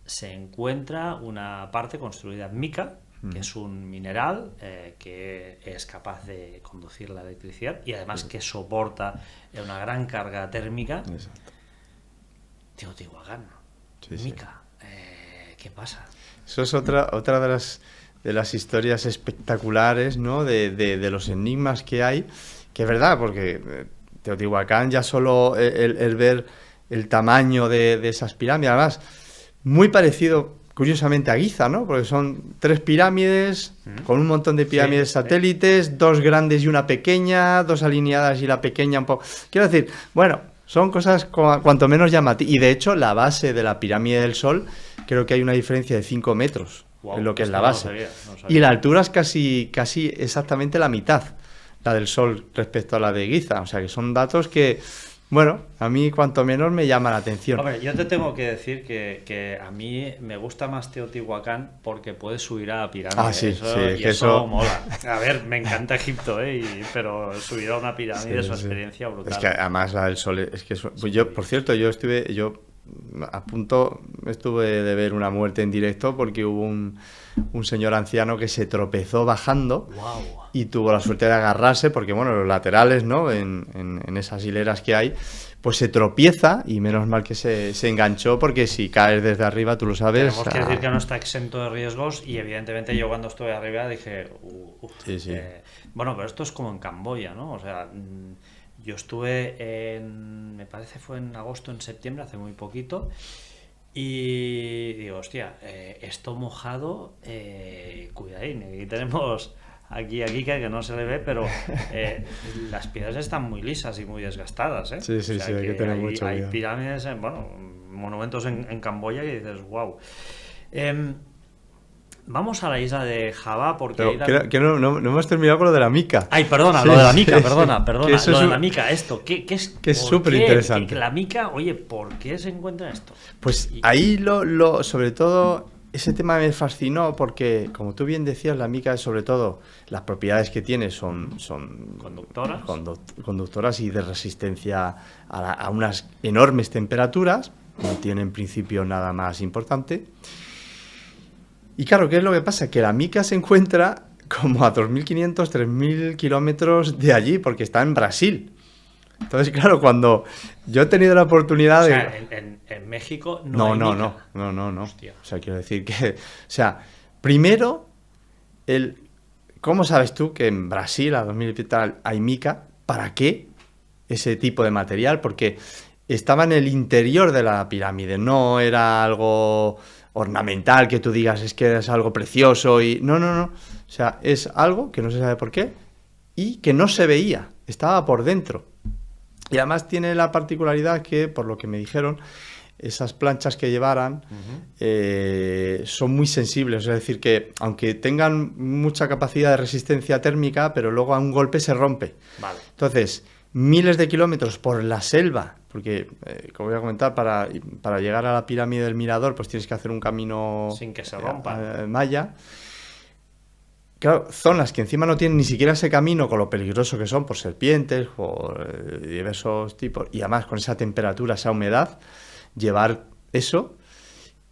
S1: se encuentra una parte construida en mica, que es un mineral que es capaz de conducir la electricidad y además que soporta una gran carga térmica.
S2: Exacto.
S1: Teotihuacán,
S2: sí,
S1: mica, ¿qué pasa?
S2: Eso es otra de las historias espectaculares, ¿no? de los enigmas que hay, que es verdad, porque Teotihuacán ya solo el ver el tamaño de esas pirámides, además muy parecido curiosamente a Giza, ¿no? Porque son 3 pirámides con un montón de pirámides satélites, 2 grandes y una pequeña, 2 alineadas y la pequeña un poco. Quiero decir, bueno, son cosas cuanto menos llamativas. Y de hecho, la base de la pirámide del Sol, creo que hay una diferencia de 5 metros en lo que es la base. No sabía. Y la altura es casi exactamente la mitad, la del Sol respecto a la de Giza. O sea que son datos que, bueno, a mí cuanto menos me llama la atención.
S1: Hombre, yo te tengo que decir que a mí me gusta más Teotihuacán porque puedes subir a la pirámide.
S2: Ah, sí,
S1: eso mola. A ver, me encanta Egipto, pero subir a una pirámide es una experiencia brutal.
S2: Es que además la del Sol, es que pues yo, por cierto, yo a punto estuve de ver una muerte en directo porque hubo un señor anciano que se tropezó bajando.
S1: Wow.
S2: Y tuvo la suerte de agarrarse porque, bueno, los laterales, ¿no? En esas hileras que hay, pues se tropieza y menos mal que se enganchó porque si caes desde arriba, tú lo sabes.
S1: Tenemos que decir que no está exento de riesgos y evidentemente yo cuando estuve arriba dije,
S2: sí.
S1: Bueno, pero esto es como en Camboya, ¿no? O sea, yo estuve me parece fue en agosto, en septiembre, hace muy poquito. Y digo, hostia, esto mojado, cuidadín, aquí tenemos... Aquí que no se le ve, pero las piedras están muy lisas y muy desgastadas, ¿eh?
S2: Sí, hay que tener mucho cuidado.
S1: Hay pirámides, monumentos en Camboya y dices, wow. Vamos a la isla de Java porque...
S2: Pero que no hemos terminado con lo de la mica.
S1: Ay, perdona, sí, lo de la mica, perdona. Lo de la mica, esto, ¿qué es?
S2: Que es súper interesante.
S1: Que la mica, oye, ¿por qué se encuentra esto?
S2: Pues ahí sobre todo, ese tema me fascinó porque, como tú bien decías, la mica, sobre todo, las propiedades que tiene son conductoras y de resistencia a unas enormes temperaturas. No tiene en principio nada más importante. Y claro, ¿qué es lo que pasa? Que la mica se encuentra como a 2.500, 3.000 kilómetros de allí, porque está en Brasil. Entonces, claro, cuando yo he tenido la oportunidad de...
S1: O sea, en México no hay mica.
S2: No. Hostia. O sea, quiero decir que... O sea, primero, ¿cómo sabes tú que en Brasil, a 2.000 y tal, hay mica? ¿Para qué ese tipo de material? Porque estaba en el interior de la pirámide, no era algo ornamental que tú digas es que es algo precioso y... No. O sea, es algo que no se sabe por qué y que no se veía, estaba por dentro. Y además tiene la particularidad que, por lo que me dijeron, esas planchas que llevaran son muy sensibles. Es decir, que aunque tengan mucha capacidad de resistencia térmica, pero luego a un golpe se rompe.
S1: Vale.
S2: Entonces, miles de kilómetros por la selva, porque, como voy a comentar, para llegar a la pirámide del Mirador, pues tienes que hacer un camino
S1: sin que se rompa.
S2: Maya. Claro, zonas que encima no tienen ni siquiera ese camino, con lo peligroso que son por serpientes, por diversos tipos, y además con esa temperatura, esa humedad, llevar eso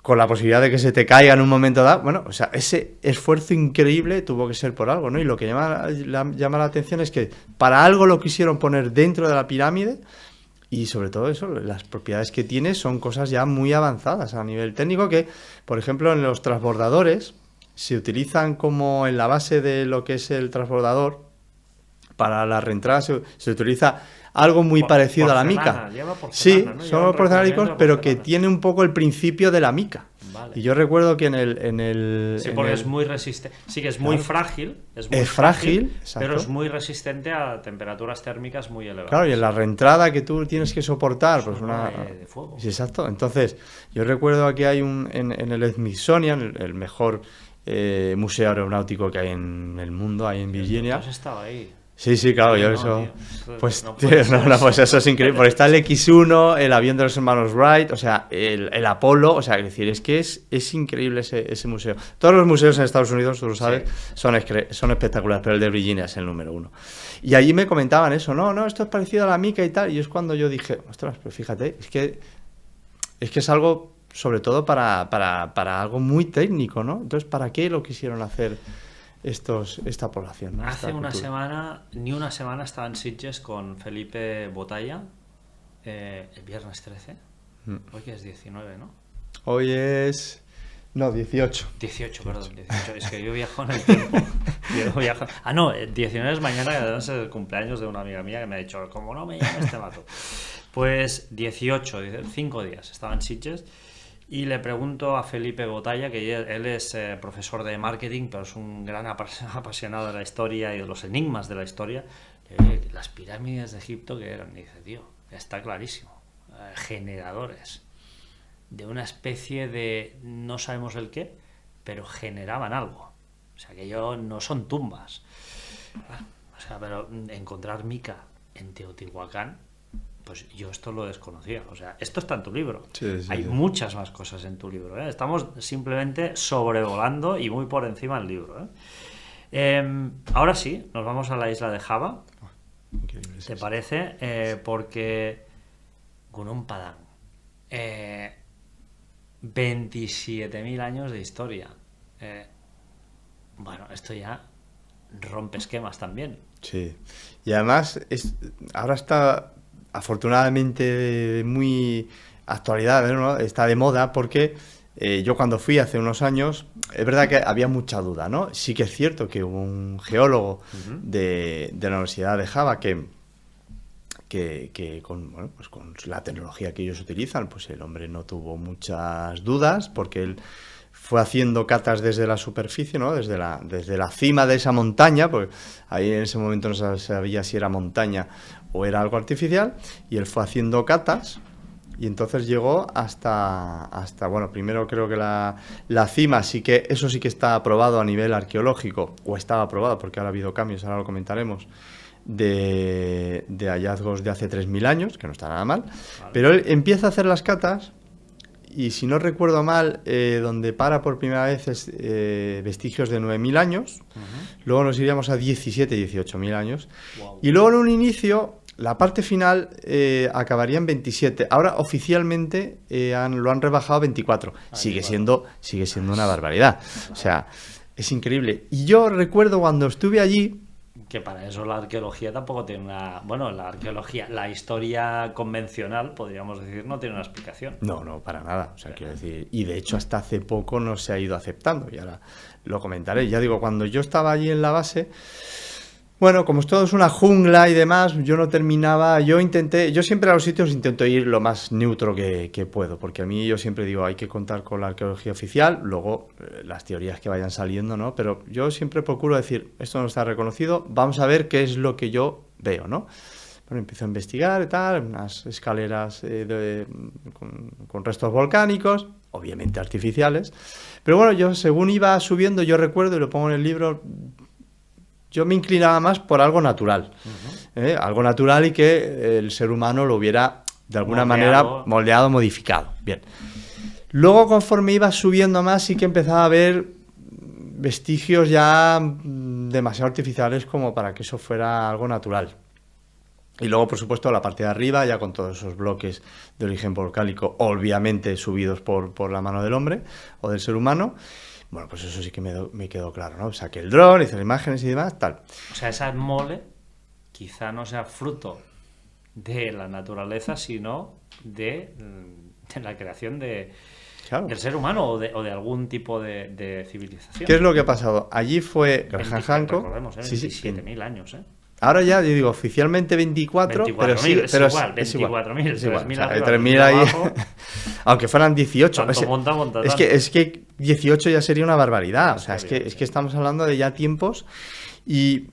S2: con la posibilidad de que se te caiga en un momento dado. Bueno, o sea, ese esfuerzo increíble tuvo que ser por algo, ¿no? Y lo que llama la atención es que para algo lo quisieron poner dentro de la pirámide. Y sobre todo eso, las propiedades que tiene son cosas ya muy avanzadas a nivel técnico que, por ejemplo, en los transbordadores se utilizan como en la base de lo que es el transbordador, para la reentrada se utiliza algo muy parecido a la mica. Sí,
S1: ¿no?
S2: Son porcelánicos, pero que tiene un poco el principio de la mica.
S1: Vale.
S2: Y yo recuerdo que en el...
S1: Sí, porque es muy resistente. Sí, que es muy frágil. Es
S2: frágil,
S1: pero es muy resistente a temperaturas térmicas muy elevadas.
S2: Claro, y en la reentrada que tú tienes que soportar, pues una...
S1: de fuego.
S2: Sí, exacto. Entonces, yo recuerdo que hay en el Smithsonian, el mejor museo aeronáutico que hay en el mundo, ahí en Virginia.
S1: ¿Has estado ahí?
S2: Sí, claro, yo eso... Pues eso es increíble. Porque está el X-1, el avión de los hermanos Wright, o sea, el Apolo, o sea, es decir, es que es increíble ese museo. Todos los museos en Estados Unidos, tú lo sabes, son espectaculares, pero el de Virginia es el número 1. Y allí me comentaban eso, no, esto es parecido a la mica y tal, y es cuando yo dije, ostras, pues fíjate, es que es algo, sobre todo para algo muy técnico, ¿no? Entonces, ¿para qué lo quisieron hacer esta población, ¿no?
S1: Hace una semana estaba en Sitges con Felipe Botalla, el viernes 13. Hoy que es 19, ¿no?
S2: Hoy es... No, 18.
S1: 18, perdón, 18. Es que yo viajo en el tiempo. 19 es mañana, que además es el cumpleaños de una amiga mía que me ha dicho, como no me llama este mato. Pues 18, 5 días estaba en Sitges. Y le pregunto a Felipe Botalla, que él es profesor de marketing, pero es un gran apasionado de la historia y de los enigmas de la historia. Las pirámides de Egipto, que eran, dice, tío, está clarísimo, generadores de una especie de, no sabemos el qué, pero generaban algo. O sea, que no son tumbas. O sea, pero encontrar mica en Teotihuacán, pues yo esto lo desconocía. O sea, esto está en tu libro.
S2: Sí,
S1: Hay muchas más cosas en tu libro, ¿eh? Estamos simplemente sobrevolando y muy por encima del libro, ¿eh? Ahora sí, nos vamos a la isla de Java. ¿Te parece? Porque Gunung Padang, 27.000 años de historia. Bueno, esto ya rompe esquemas también.
S2: Sí. Y además, ahora está... afortunadamente muy actualidad, ¿no? Está de moda porque yo cuando fui hace unos años, es verdad que había mucha duda, ¿no? Sí que es cierto que hubo un geólogo de la Universidad de Java que pues con la tecnología que ellos utilizan, pues el hombre no tuvo muchas dudas porque él fue haciendo catas desde la superficie, ¿no? Desde la cima de esa montaña, porque ahí en ese momento no se sabía si era montaña o era algo artificial, y él fue haciendo catas Y entonces llegó hasta bueno, primero creo que la cima eso sí que está aprobado a nivel arqueológico, o estaba aprobado porque ahora ha habido cambios, ahora lo comentaremos, de hallazgos de hace 3.000 años, que no está nada mal, vale. Pero él empieza a hacer las catas y si no recuerdo mal, donde para por primera vez es vestigios de 9.000 años, luego nos iríamos a 17, 18.000 años, y luego en un inicio... La parte final acabaría en 27. Ahora oficialmente lo han rebajado a 24. Sigue siendo una barbaridad. O sea, es increíble. Y yo recuerdo cuando estuve allí...
S1: Que para eso la arqueología tampoco tiene una... Bueno, la historia convencional, podríamos decir, no tiene una explicación.
S2: No, para nada. O sea, quiero decir... Y de hecho hasta hace poco no se ha ido aceptando. Y ahora lo comentaré. Ya digo, cuando yo estaba allí en la base... Bueno, como todo es una jungla y demás, yo no terminaba, yo siempre a los sitios intento ir lo más neutro que puedo, porque a mí yo siempre digo, hay que contar con la arqueología oficial, luego las teorías que vayan saliendo, ¿no? Pero yo siempre procuro decir, esto no está reconocido, vamos a ver qué es lo que yo veo, ¿no? Bueno, empiezo a investigar y tal, unas escaleras con restos volcánicos, obviamente artificiales, pero bueno, yo según iba subiendo, yo recuerdo, y lo pongo en el libro... Yo me inclinaba más por algo natural, algo natural y que el ser humano lo hubiera de alguna manera moldeado, modificado. Bien. Luego, conforme iba subiendo más, sí que empezaba a haber vestigios ya demasiado artificiales como para que eso fuera algo natural. Y luego, por supuesto, la parte de arriba, ya con todos esos bloques de origen volcánico, obviamente subidos por la mano del hombre o del ser humano. Bueno, pues eso sí que me quedó claro, ¿no? Saqué el dron, hice las imágenes y demás, tal.
S1: O sea, esa mole quizá no sea fruto de la naturaleza, sino de la creación del ser humano o de algún tipo de civilización.
S2: ¿Qué es lo que ha pasado? Allí fue Graham Hancock.
S1: Recordemos, 27.000 años,
S2: Ahora ya, yo digo, oficialmente 24, pero sí, pero
S1: es igual, 24.000,
S2: 3.000 ahí, aunque fueran 18. Es que 18 ya sería una barbaridad, o sea, es que estamos hablando de ya tiempos y,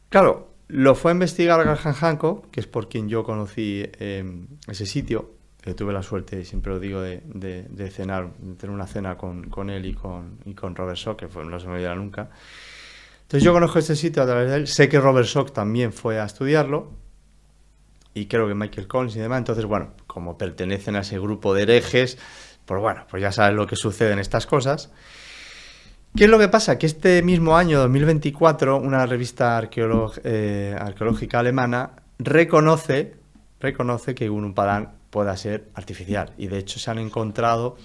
S2: claro, lo fue a investigar Graham Hancock, que es por quien yo conocí ese sitio, tuve la suerte, siempre lo digo, de cenar, de tener una cena con él y con Robert Schoch, que no se me olvidará nunca. Entonces yo conozco este sitio a través de él, sé que Robert Schoch también fue a estudiarlo, y creo que Michael Collins y demás, entonces bueno, como pertenecen a ese grupo de herejes, pues bueno, pues ya sabes lo que sucede en estas cosas. ¿Qué es lo que pasa? Que este mismo año, 2024, una revista arqueológica alemana reconoce que Gunung pueda ser artificial, y de hecho se han encontrado...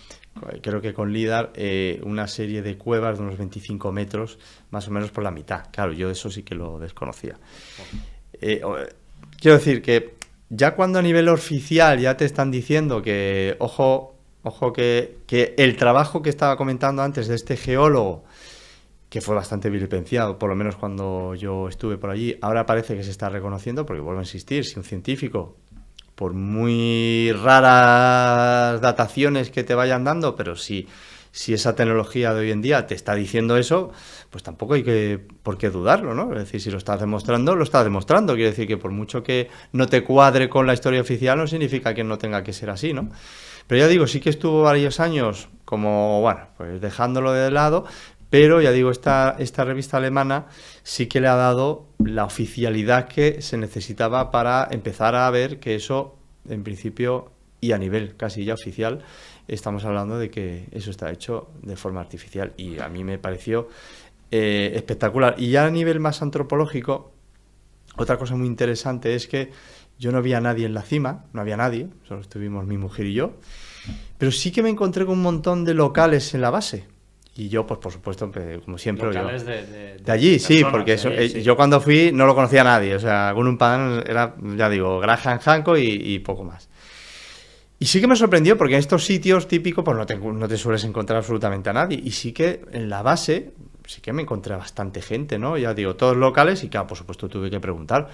S2: Creo que con LIDAR una serie de cuevas de unos 25 metros, más o menos por la mitad. Claro, yo eso sí que lo desconocía. Quiero decir que ya cuando a nivel oficial ya te están diciendo que, ojo que el trabajo que estaba comentando antes de este geólogo, que fue bastante vilipendiado, por lo menos cuando yo estuve por allí, ahora parece que se está reconociendo, porque vuelvo a insistir, si un científico... por muy raras dataciones que te vayan dando, pero si esa tecnología de hoy en día te está diciendo eso, pues tampoco hay por qué dudarlo, ¿no? Es decir, si lo estás demostrando, lo estás demostrando. Quiere decir que por mucho que no te cuadre con la historia oficial, no significa que no tenga que ser así, ¿no? Pero ya digo, sí que estuvo varios años como, bueno, pues dejándolo de lado, pero ya digo, esta revista alemana sí que le ha dado la oficialidad que se necesitaba para empezar a ver que eso, en principio, y a nivel casi ya oficial, estamos hablando de que eso está hecho de forma artificial. Y a mí me pareció espectacular. Y ya a nivel más antropológico, otra cosa muy interesante es que yo no vi a nadie en la cima, no había nadie, solo estuvimos mi mujer y yo, pero sí que me encontré con un montón de locales en la base. Y yo, pues por supuesto, como siempre...
S1: Locales
S2: de allí, sí, porque eso, sí. Yo cuando fui no lo conocía a nadie. O sea, Gunung Padang era, ya digo, Graham Hancock y poco más. Y sí que me sorprendió, porque en estos sitios típicos pues no te sueles encontrar absolutamente a nadie. Y sí que en la base sí que me encontré a bastante gente, ¿no? Ya digo, todos locales y claro, por supuesto tuve que preguntar.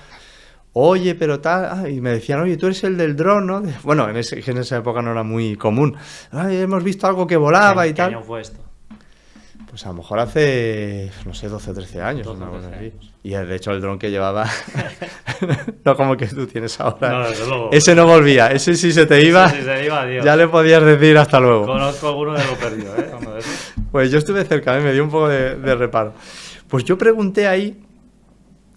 S2: Oye, pero tal... y me decían, oye, tú eres el del dron, ¿no? Bueno, en esa época no era muy común. Hemos visto algo que volaba y tal.
S1: ¿Qué año fue esto?
S2: Pues a lo mejor hace, no sé, 12 o 13 años.
S1: 12
S2: una
S1: o
S2: cosa
S1: 13
S2: así.
S1: años.
S2: Y de hecho el dron que llevaba, no como que tú tienes ahora.
S1: No, desde luego.
S2: Ese no volvía, ese sí se te iba,
S1: Sí, se iba, Dios.
S2: ya le podías decir hasta luego.
S1: Conozco a alguno que lo perdió, ¿eh? Uno de esos.
S2: Pues yo estuve cerca, me dio un poco de reparo. Pues yo pregunté ahí,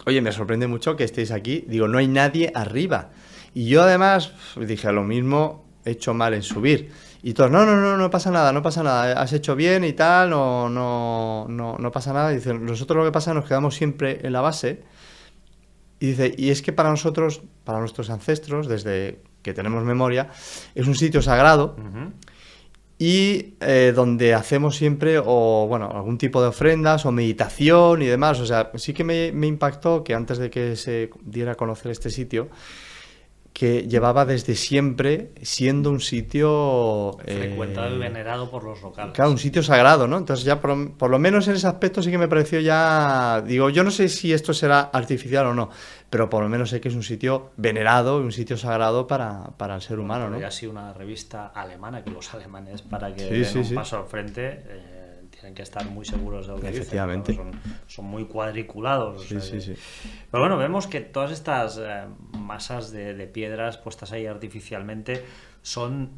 S2: oye, me sorprende mucho que estéis aquí. Digo, no hay nadie arriba. Y yo además dije, a lo mismo he hecho mal en subir. Y todos, no pasa nada, no pasa nada, has hecho bien y tal, no pasa nada. Y dicen, nosotros lo que pasa, nos quedamos siempre en la base. Y dice, y es que para nosotros, para nuestros ancestros, desde que tenemos memoria, es un sitio sagrado. Y donde hacemos siempre algún tipo de ofrendas o meditación y demás. O sea, sí que me impactó que antes de que se diera a conocer este sitio, que llevaba desde siempre siendo un sitio
S1: frecuentado y venerado por los locales.
S2: Claro, un sitio sagrado, ¿no? Entonces ya por lo menos en ese aspecto sí que me pareció ya, digo, yo no sé si esto será artificial o no, pero por lo menos sé que es un sitio venerado, un sitio sagrado para el ser humano, ¿no?
S1: Ya ha sido una revista alemana, que los alemanes, para que
S2: Sí,
S1: den un paso al frente, tienen que estar muy seguros de lo que
S2: efectivamente
S1: dicen. Son muy cuadriculados.
S2: Sí, sí.
S1: Pero bueno, vemos que todas estas masas de piedras puestas ahí artificialmente son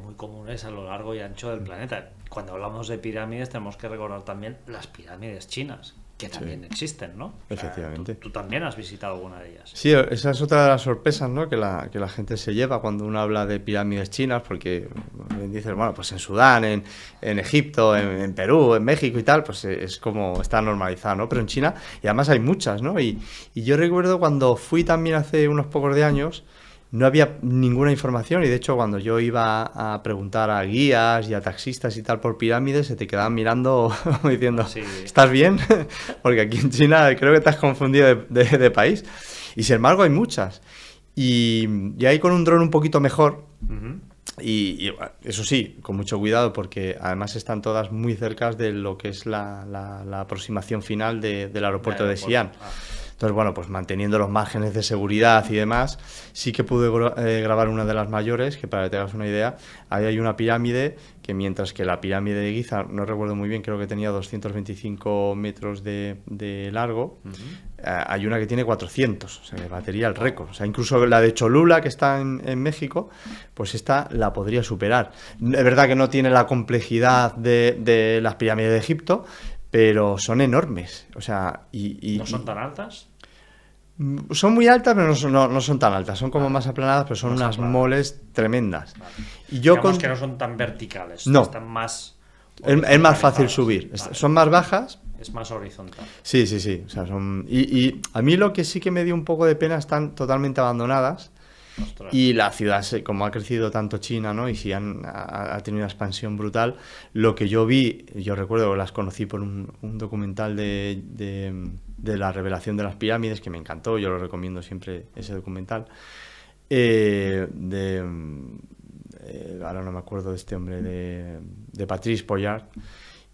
S1: muy comunes a lo largo y ancho del planeta. Cuando hablamos de pirámides tenemos que recordar también las pirámides chinas, que también existen, ¿no?
S2: Efectivamente.
S1: Tú también has visitado alguna de ellas.
S2: Sí, esa es otra de las sorpresas, ¿no? Que la gente se lleva cuando uno habla de pirámides chinas, porque dices, bueno, pues en Sudán, en Egipto, en Perú, en México y tal, pues es como está normalizado, ¿no? Pero en China, y además hay muchas, ¿no? Y yo recuerdo cuando fui también hace unos pocos de años, no había ninguna información y de hecho cuando yo iba a preguntar a guías y a taxistas y tal por pirámides se te quedaban mirando como diciendo,
S1: sí.
S2: ¿Estás bien? Porque aquí en China creo que te has confundido de país. Y sin embargo hay muchas. Y ahí con un dron un poquito mejor, y eso sí, con mucho cuidado porque además están todas muy cerca de lo que es la aproximación final del aeropuerto de Xi'an. Entonces, bueno, pues manteniendo los márgenes de seguridad y demás, sí que pude grabar una de las mayores, que para que te hagas una idea, ahí hay una pirámide que mientras que la pirámide de Giza, no recuerdo muy bien, creo que tenía 225 metros de largo, hay una que tiene 400, o sea, que batería el récord. O sea, incluso la de Cholula, que está en México, pues esta la podría superar. Es verdad que no tiene la complejidad de las pirámides de Egipto, pero son enormes. O sea,
S1: ¿No son tan altas?
S2: Son muy altas, pero no son tan altas. Son como más aplanadas, pero son unas moles tremendas.
S1: Vale.
S2: Y yo
S1: Digamos que no son tan verticales.
S2: No.
S1: Están más...
S2: Es más fácil subir. Vale. Son más bajas.
S1: Es más horizontal.
S2: Sí. O sea, y a mí lo que sí que me dio un poco de pena, están totalmente abandonadas. Ostras. Y la ciudad, como ha crecido tanto China, ¿no? Y si ha tenido una expansión brutal, lo que yo vi, yo recuerdo que las conocí por un documental de la revelación de las pirámides, que me encantó, yo lo recomiendo siempre ese documental, ahora no me acuerdo de este hombre, de Patrice Pollard.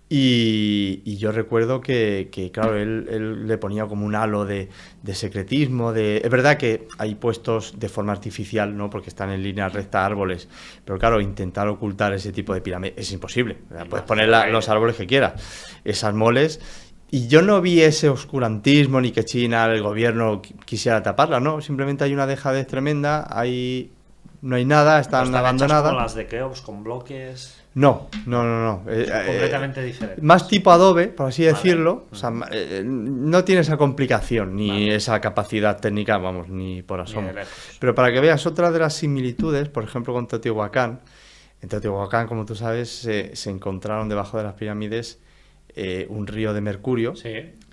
S2: Y yo recuerdo que claro, él le ponía como un halo de secretismo. Es verdad que hay puestos de forma artificial, ¿no? Porque están en línea recta árboles, pero claro, intentar ocultar ese tipo de pirámides es imposible. Puedes poner los árboles que quieras, esas moles. Y yo no vi ese oscurantismo ni que China, el gobierno, quisiera taparla, ¿no? Simplemente hay una dejadez tremenda, no hay nada, están abandonadas.
S1: ¿Como las de Keops, con bloques?
S2: No.
S1: Completamente diferente.
S2: Más tipo Adobe, por así decirlo. O sea, no tiene esa complicación, ni esa capacidad técnica, vamos, ni por asomo. Pero para que veas otra de las similitudes, por ejemplo, con Teotihuacán. En Teotihuacán, como tú sabes, se encontraron debajo de las pirámides un río de mercurio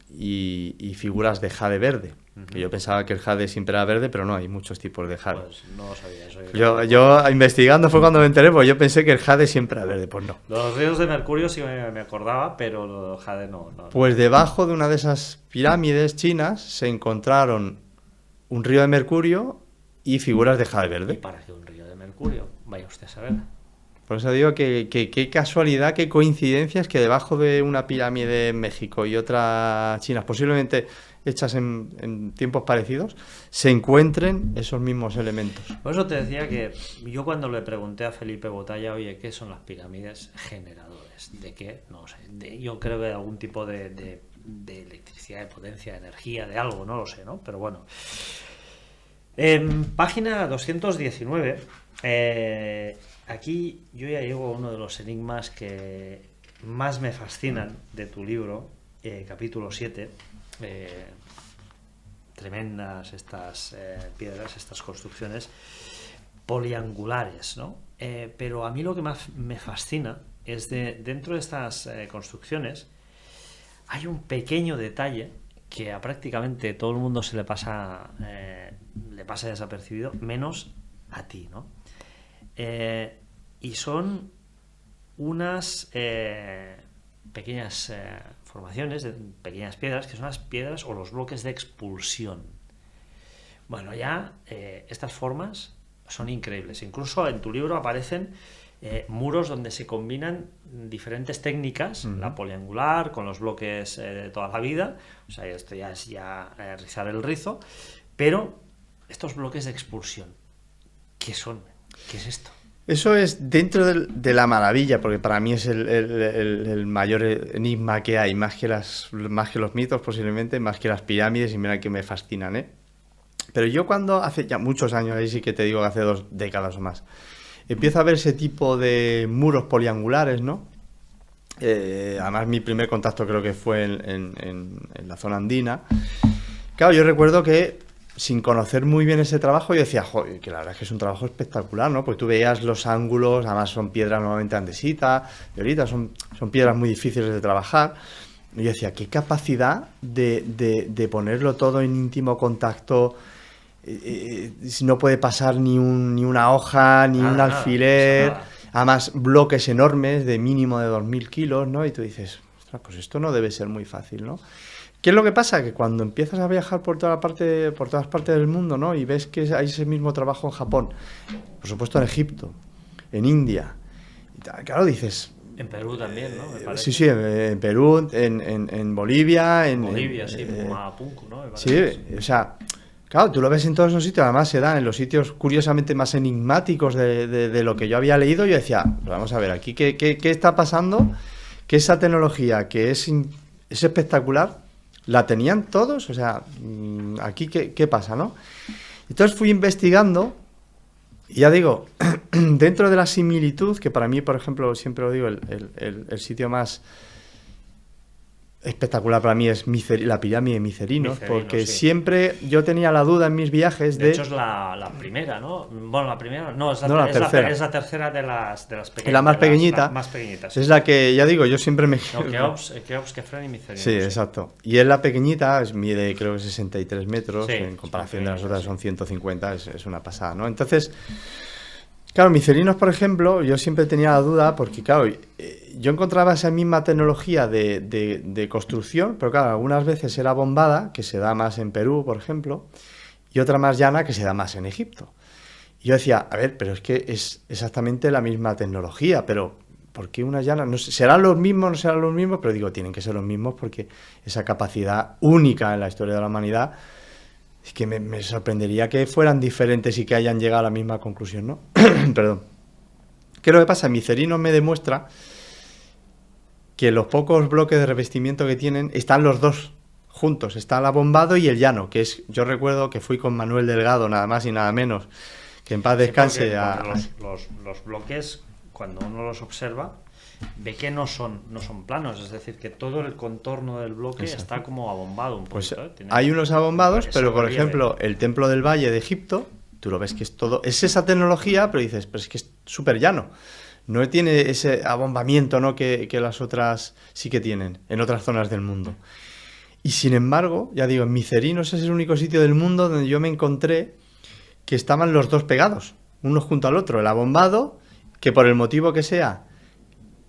S2: y figuras de jade verde. Que yo pensaba que el jade siempre era verde, pero no, hay muchos tipos de jade.
S1: Pues no lo sabía eso.
S2: Yo investigando fue cuando me enteré, porque yo pensé que el jade siempre era verde, pues no.
S1: Los ríos de mercurio sí me acordaba, pero el jade no.
S2: Pues debajo de una de esas pirámides chinas se encontraron un río de mercurio y figuras de jade verde.
S1: ¿Y para qué un río de mercurio? Vaya usted a saber.
S2: Por eso digo que qué casualidad, qué coincidencias que debajo de una pirámide en México y otra china, posiblemente hechas en tiempos parecidos, se encuentren esos mismos elementos.
S1: Por eso te decía que yo cuando le pregunté a Felipe Botalla, oye, ¿qué son las pirámides? Generadores. generadores. ¿De qué? No sé. Yo creo que de algún tipo de electricidad, de potencia, de energía, de algo, no lo sé, ¿no? Pero bueno. En página 219, aquí yo ya llego a uno de los enigmas que más me fascinan de tu libro, capítulo 7. Tremendas estas piedras, estas construcciones poliangulares, ¿no? Pero a mí lo que más me fascina es dentro de estas construcciones hay un pequeño detalle que a prácticamente todo el mundo se le pasa desapercibido, menos a ti, ¿no? Y son unas pequeñas formaciones, pequeñas piedras, que son las piedras o los bloques de expulsión. Bueno, ya estas formas son increíbles. Incluso en tu libro aparecen muros donde se combinan diferentes técnicas, la poliangular con los bloques de toda la vida, o sea, esto ya es rizar el rizo, pero estos bloques de expulsión, ¿qué son? ¿Qué es esto?
S2: Eso es dentro de la maravilla, porque para mí es el mayor enigma que hay, más que los mitos posiblemente, más que las pirámides, y mira que me fascinan, ¿eh? Pero yo cuando hace ya muchos años, ahí sí que te digo que hace 2 décadas o más, empiezo a ver ese tipo de muros poliangulares, ¿no? Además mi primer contacto creo que fue en la zona andina. Claro, yo recuerdo que sin conocer muy bien ese trabajo, yo decía, joder, que la verdad es que es un trabajo espectacular, ¿no? Porque tú veías los ángulos, además son piedras normalmente andesitas, de ahorita son piedras muy difíciles de trabajar. Y yo decía, qué capacidad de ponerlo todo en íntimo contacto, no puede pasar ni una hoja, ni un alfiler, además bloques enormes de mínimo de 2000 kilos, ¿no? Y tú dices, ostras, pues esto no debe ser muy fácil, ¿no? ¿Qué es lo que pasa? Que cuando empiezas a viajar por todas partes del mundo, ¿no? Y ves que hay ese mismo trabajo en Japón, por supuesto en Egipto, en India, claro, dices...
S1: En Perú también, ¿no? Me parece.
S2: Sí, en Perú, en Bolivia... En
S1: Bolivia, sí, Pumapunku, ¿no?
S2: Sí, o sea, claro, tú lo ves en todos esos sitios, además se dan en los sitios curiosamente más enigmáticos de lo que yo había leído. Yo decía, vamos a ver, aquí, ¿qué está pasando? Que esa tecnología que es espectacular, ¿la tenían todos? O sea, aquí, ¿qué pasa, no? Entonces fui investigando, y ya digo, dentro de la similitud, que para mí, por ejemplo, siempre lo digo, el sitio más espectacular para mí es la pirámide de Micerinos, porque sí, siempre yo tenía la duda en mis viajes
S1: de hecho es la primera, ¿no? Bueno, la primera, no, es la
S2: tercera.
S1: Es la tercera de las pequeñas.
S2: Es la más pequeñita.
S1: Más pequeñitas.
S2: Es la que, ya digo, yo siempre me...
S1: No, Keops, Kefren y Micerinos.
S2: Sí, exacto. Y es la pequeñita, mide creo que 63 metros, sí, en comparación de las otras son 150, es una pasada, ¿no? Entonces... Claro, Micerinos, por ejemplo, yo siempre tenía la duda porque, claro, yo encontraba esa misma tecnología de construcción, pero claro, algunas veces era bombada, que se da más en Perú, por ejemplo, y otra más llana, que se da más en Egipto. Y yo decía, a ver, pero es que es exactamente la misma tecnología, pero ¿por qué una llana? No sé, ¿serán los mismos, no serán los mismos? Pero digo, tienen que ser los mismos porque esa capacidad única en la historia de la humanidad... Es que me sorprendería que fueran diferentes y que hayan llegado a la misma conclusión, ¿no? Perdón. ¿Qué es lo que pasa? Micerinos me demuestra que los pocos bloques de revestimiento que tienen están los dos juntos. Está el abombado y el llano, que es... Yo recuerdo que fui con Manuel Delgado, nada más y nada menos, que en paz descanse.
S1: Sí, los bloques, cuando uno los observa, ve que no son planos, es decir, que todo el contorno del bloque está como abombado un poco.
S2: Pues hay unos abombados, pero por ejemplo, el Templo del Valle de Egipto, tú lo ves que es todo, es esa tecnología, pero dices, pero es que es súper llano. No tiene ese abombamiento, ¿no? que las otras sí que tienen, en otras zonas del mundo. Y sin embargo, ya digo, en Micerinos es el único sitio del mundo donde yo me encontré que estaban los dos pegados, uno junto al otro, el abombado, que por el motivo que sea,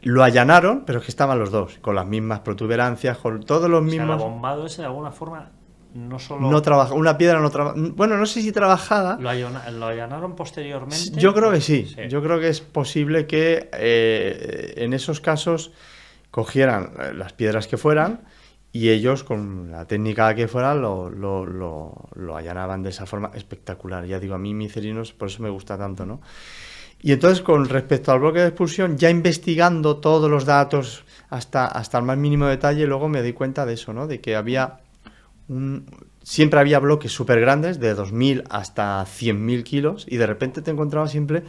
S2: lo allanaron, pero es que estaban los dos, con las mismas protuberancias, con todos los mismos...
S1: O sea, el abombado ese de alguna forma no solo...
S2: No trabaja, una piedra no trabaja... Bueno, no sé si trabajada...
S1: ¿Lo allanaron posteriormente?
S2: Yo creo que sí. Yo creo que es posible que en esos casos cogieran las piedras que fueran y ellos, con la técnica que fuera, lo allanaban de esa forma espectacular. Ya digo, a mí Micerinos, por eso me gusta tanto, ¿no? Y entonces, con respecto al bloque de expulsión, ya investigando todos los datos hasta el más mínimo detalle, luego me di cuenta de eso, ¿no? De que siempre había bloques súper grandes, de 2.000 hasta 100.000 kilos, y de repente te encontrabas siempre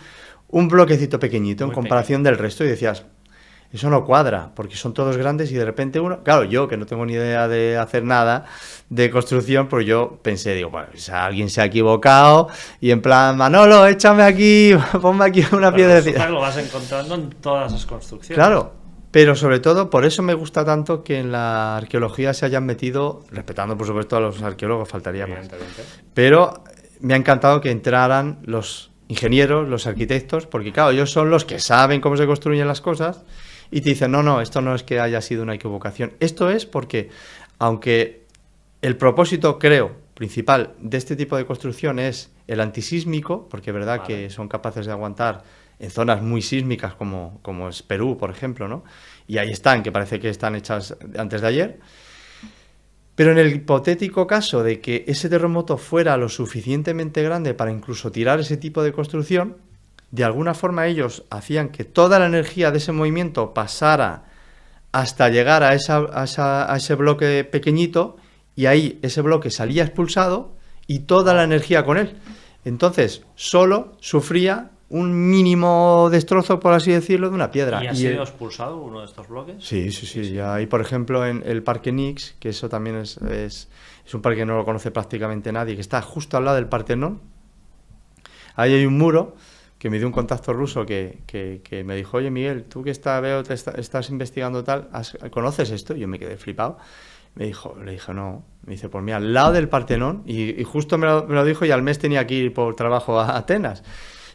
S2: un bloquecito pequeñito en comparación del resto, y decías, eso no cuadra, porque son todos grandes y de repente uno... Claro, yo que no tengo ni idea de hacer nada de construcción, pues yo pensé, digo, bueno, pues alguien se ha equivocado y en plan, Manolo, échame aquí, ponme aquí una piedrecita.
S1: Lo vas encontrando en todas las construcciones.
S2: Claro, pero sobre todo, por eso me gusta tanto que en la arqueología se hayan metido, respetando por supuesto a los arqueólogos, faltaría más. Pero me ha encantado que entraran los ingenieros, los arquitectos, porque claro, ellos son los que saben cómo se construyen las cosas y te dicen, no, esto no es que haya sido una equivocación. Esto es porque, aunque el propósito, creo, principal de este tipo de construcción es el antisísmico, porque es verdad que son capaces de aguantar en zonas muy sísmicas como es Perú, por ejemplo, ¿no? Y ahí están, que parece que están hechas antes de ayer. Pero en el hipotético caso de que ese terremoto fuera lo suficientemente grande para incluso tirar ese tipo de construcción, de alguna forma ellos hacían que toda la energía de ese movimiento pasara hasta llegar a ese bloque pequeñito, y ahí ese bloque salía expulsado y toda la energía con él. Entonces, solo sufría un mínimo destrozo, por así decirlo, de una piedra.
S1: ¿Y ha sido expulsado uno de estos bloques?
S2: Sí. Ya hay, por ejemplo, en el Parque Nix, que eso también es un parque que no lo conoce prácticamente nadie, que está justo al lado del Partenón. Ahí hay un muro que me dio un contacto ruso que me dijo, oye, Miguel, tú que estás investigando tal, ¿conoces esto? Y yo me quedé flipado. Le dije, no. Me dice, pues mira, al lado del Partenón, y justo me lo dijo, y al mes tenía que ir por trabajo a Atenas.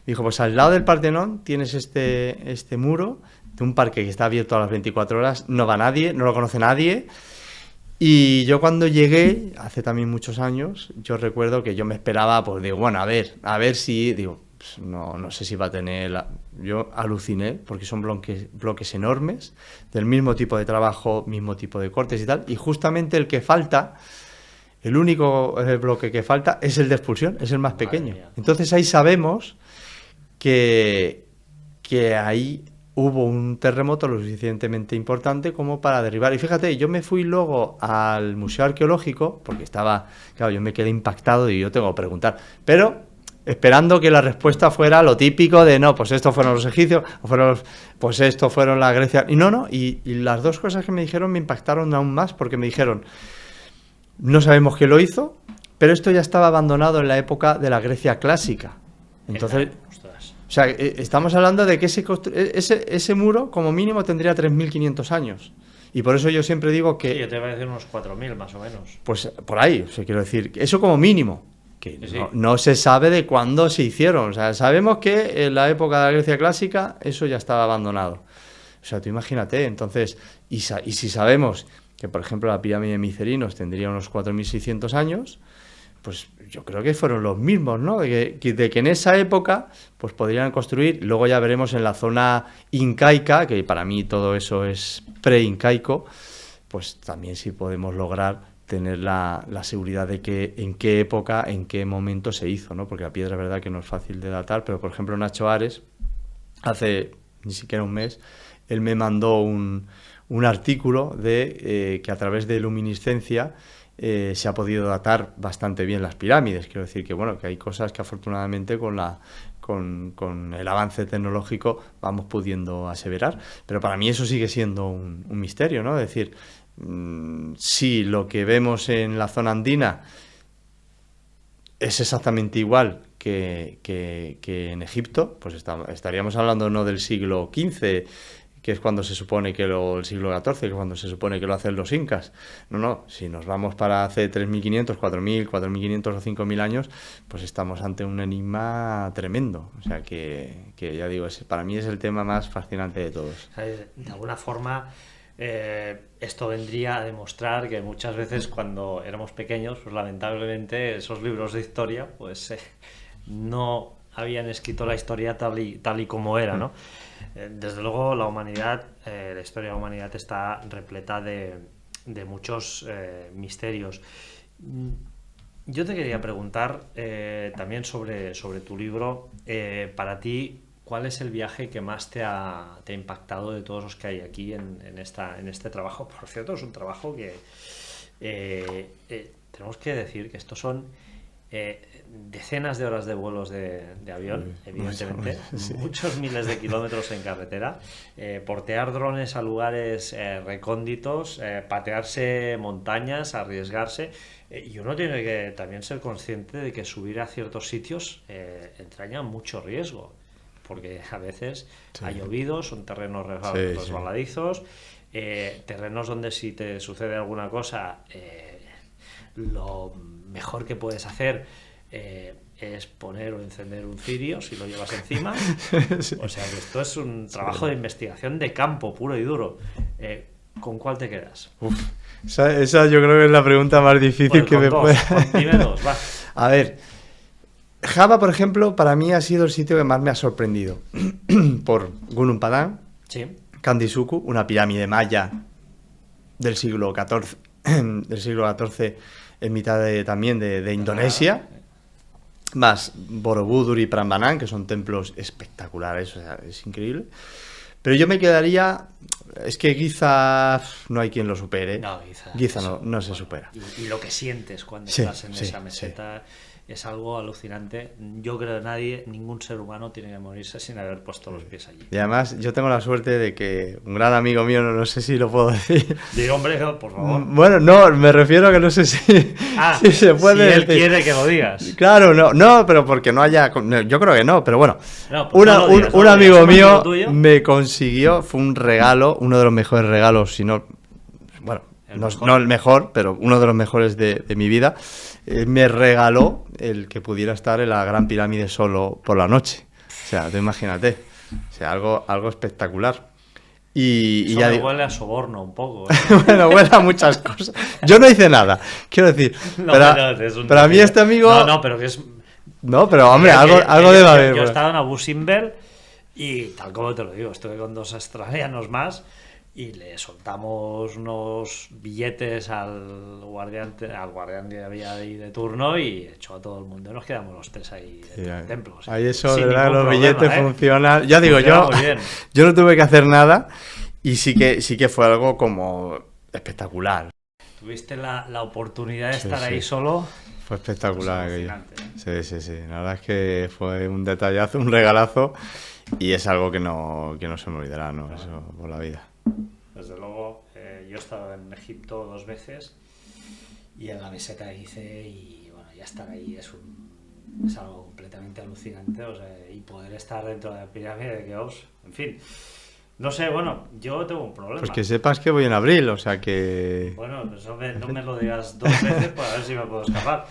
S2: Me dijo, pues al lado del Partenón tienes este muro de un parque que está abierto a las 24 horas, no va nadie, no lo conoce nadie. Y yo cuando llegué, hace también muchos años, yo recuerdo que yo me esperaba, pues digo, bueno, a ver si, digo, pues no sé si va a tener... Yo aluciné, porque son bloques enormes, del mismo tipo de trabajo, mismo tipo de cortes y tal, y justamente el que falta, el único bloque que falta es el de expulsión, es el más pequeño. Entonces ahí sabemos que ahí hubo un terremoto lo suficientemente importante como para derribar. Y fíjate, yo me fui luego al Museo Arqueológico, porque claro, yo me quedé impactado y yo tengo que preguntar, pero esperando que la respuesta fuera lo típico de, no, pues estos fueron los egipcios, pues estos fueron la Grecia, y las dos cosas que me dijeron me impactaron aún más, porque me dijeron, no sabemos quién lo hizo, pero esto ya estaba abandonado en la época de la Grecia clásica. Entonces, o sea, estamos hablando de que ese muro, como mínimo, tendría 3.500 años. Y por eso yo siempre digo que...
S1: Sí, yo te voy a decir unos 4.000 más o menos.
S2: Pues por ahí, o sea, quiero decir, eso como mínimo. Que sí. No se sabe de cuándo se hicieron. O sea, sabemos que en la época de la Grecia clásica eso ya estaba abandonado. O sea, tú imagínate, entonces... Y si sabemos que, por ejemplo, la pirámide de Micerinos tendría unos 4.600 años... Pues yo creo que fueron los mismos, ¿no? De que en esa época pues podrían construir. Luego ya veremos en la zona incaica, que para mí todo eso es pre-incaico, pues también sí podemos lograr tener la seguridad de que en qué época, en qué momento se hizo, ¿no? Porque la piedra es verdad que no es fácil de datar, pero por ejemplo Nacho Ares, hace ni siquiera un mes, él me mandó un artículo de que a través de luminiscencia se ha podido datar bastante bien las pirámides. Quiero decir que bueno, que hay cosas que afortunadamente con el avance tecnológico vamos pudiendo aseverar, pero para mí eso sigue siendo un misterio, ¿no? Es decir, si lo que vemos en la zona andina es exactamente igual que en Egipto, pues estaríamos hablando no del siglo XV, que es cuando se supone que el siglo XIV, que es cuando se supone que lo hacen los incas. No, si nos vamos para hace 3.500, 4.000, 4.500 o 5.000 años, pues estamos ante un enigma tremendo. O sea que ya digo, para mí es el tema más fascinante de todos.
S1: De alguna forma, esto vendría a demostrar que muchas veces cuando éramos pequeños, pues lamentablemente esos libros de historia, pues no habían escrito la historia tal y como era, ¿no? Desde luego la humanidad, la historia de la humanidad está repleta de muchos misterios. Yo te quería preguntar también sobre tu libro, para ti, ¿cuál es el viaje que más te ha impactado de todos los que hay aquí en este trabajo? Por cierto, es un trabajo que tenemos que decir que estos son decenas de horas de vuelos de avión, evidentemente, sí. Muchos miles de kilómetros en carretera, portear drones a lugares recónditos, patearse montañas, arriesgarse, y uno tiene que también ser consciente de que subir a ciertos sitios entraña mucho riesgo, porque a veces ha llovido, son terrenos resbaladizos, terrenos donde si te sucede alguna cosa, lo mejor que puedes hacer es poner o encender un cirio si lo llevas encima. Sí. O sea que esto es un trabajo de investigación de campo puro y duro. ¿Con cuál te quedas?
S2: Esa yo creo que es la pregunta más difícil que me puede...
S1: Dime dos, va.
S2: A ver, Java, por ejemplo, para mí ha sido el sitio que más me ha sorprendido. Por Gunung Padang,
S1: sí.
S2: Kandisuku, una pirámide maya del siglo XIV, en mitad también de Indonesia. Más Borobudur y Prambanan, que son templos espectaculares, o sea, es increíble. Pero yo me quedaría... Es que Giza no hay quien lo supere.
S1: No,
S2: Giza no se supera.
S1: Y lo que sientes cuando estás en esa meseta es algo alucinante. Yo creo que ningún ser humano tiene que morirse sin haber puesto los pies allí.
S2: Y además yo tengo la suerte de que un gran amigo mío, no sé si lo puedo decir.
S1: Digo, hombre, por favor.
S2: Bueno, no, me refiero a que no sé si se puede
S1: si él
S2: decir.
S1: Quiere que lo digas.
S2: Claro, no, pero porque no haya... Yo creo que no, pero bueno. No, pues un amigo mío me consiguió, fue un regalo, uno de los mejores regalos, si no... Bueno, no el mejor, pero uno de los mejores de mi vida. Me regaló el que pudiera estar en la Gran Pirámide solo por la noche. O sea, tú imagínate. O sea, algo espectacular. Y
S1: eso me huele a soborno un poco.
S2: Bueno, huele a muchas cosas. Yo no hice nada, quiero decir. Pero a mí este amigo...
S1: No, pero que es...
S2: No, pero hombre, algo debe haber.
S1: Yo he estado en Abu Simbel y tal como te lo digo, estuve con 2 australianos más y le soltamos unos billetes al guardián que había ahí de turno y echó a todo el mundo. Nos quedamos los 3 ahí en el templo. O sea,
S2: ahí eso de verdad, los billetes funcionan. Ya digo, yo no tuve que hacer nada y sí que fue algo como espectacular.
S1: ¿Tuviste la oportunidad de estar ahí solo?
S2: Fue espectacular aquello.
S1: ¿Eh?
S2: Sí. La verdad es que fue un detallazo, un regalazo y es algo que no se me olvidará, ¿no? Eso por la vida.
S1: Desde luego, yo he estado en Egipto 2 veces y en la meseta de Gizeh y bueno, ya estar ahí es algo completamente alucinante, o sea, y poder estar dentro de la pirámide de Keops, en fin. No sé, bueno, yo tengo un problema.
S2: Pues que sepas que voy en abril, o sea que...
S1: Bueno, pues no me lo digas 2 veces para ver si me puedo escapar.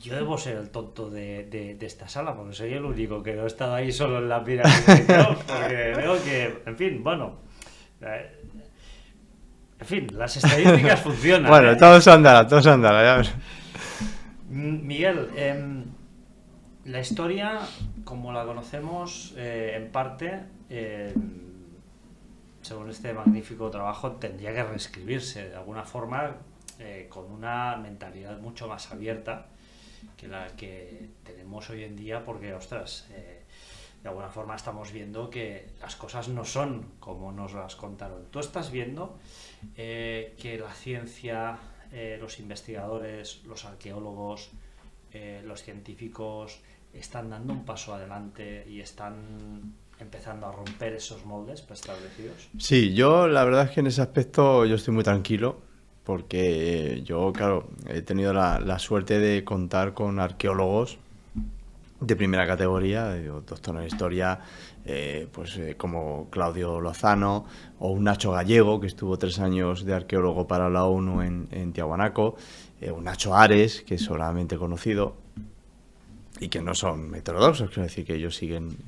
S1: Yo debo ser el tonto de esta sala, porque soy el único que no he estado ahí solo en la pirámide de Keops, porque veo que, en fin, bueno... En fin, las estadísticas funcionan.
S2: Bueno, todos andará, ya ves.
S1: Miguel, la historia, como la conocemos, en parte... según este magnífico trabajo, tendría que reescribirse de alguna forma con una mentalidad mucho más abierta que la que tenemos hoy en día, porque, ostras, de alguna forma estamos viendo que las cosas no son como nos las contaron. Tú estás viendo que la ciencia, los investigadores, los arqueólogos, los científicos están dando un paso adelante y están empezando a romper esos moldes preestablecidos.
S2: Sí, yo la verdad es que en ese aspecto yo estoy muy tranquilo porque yo, claro, he tenido la suerte de contar con arqueólogos de primera categoría, doctor en historia, como Claudio Lozano o un Nacho Gallego, que estuvo 3 años de arqueólogo para la ONU en Tiahuanaco, un Nacho Ares, que es solamente conocido y que no son heterodoxos, quiero decir que ellos siguen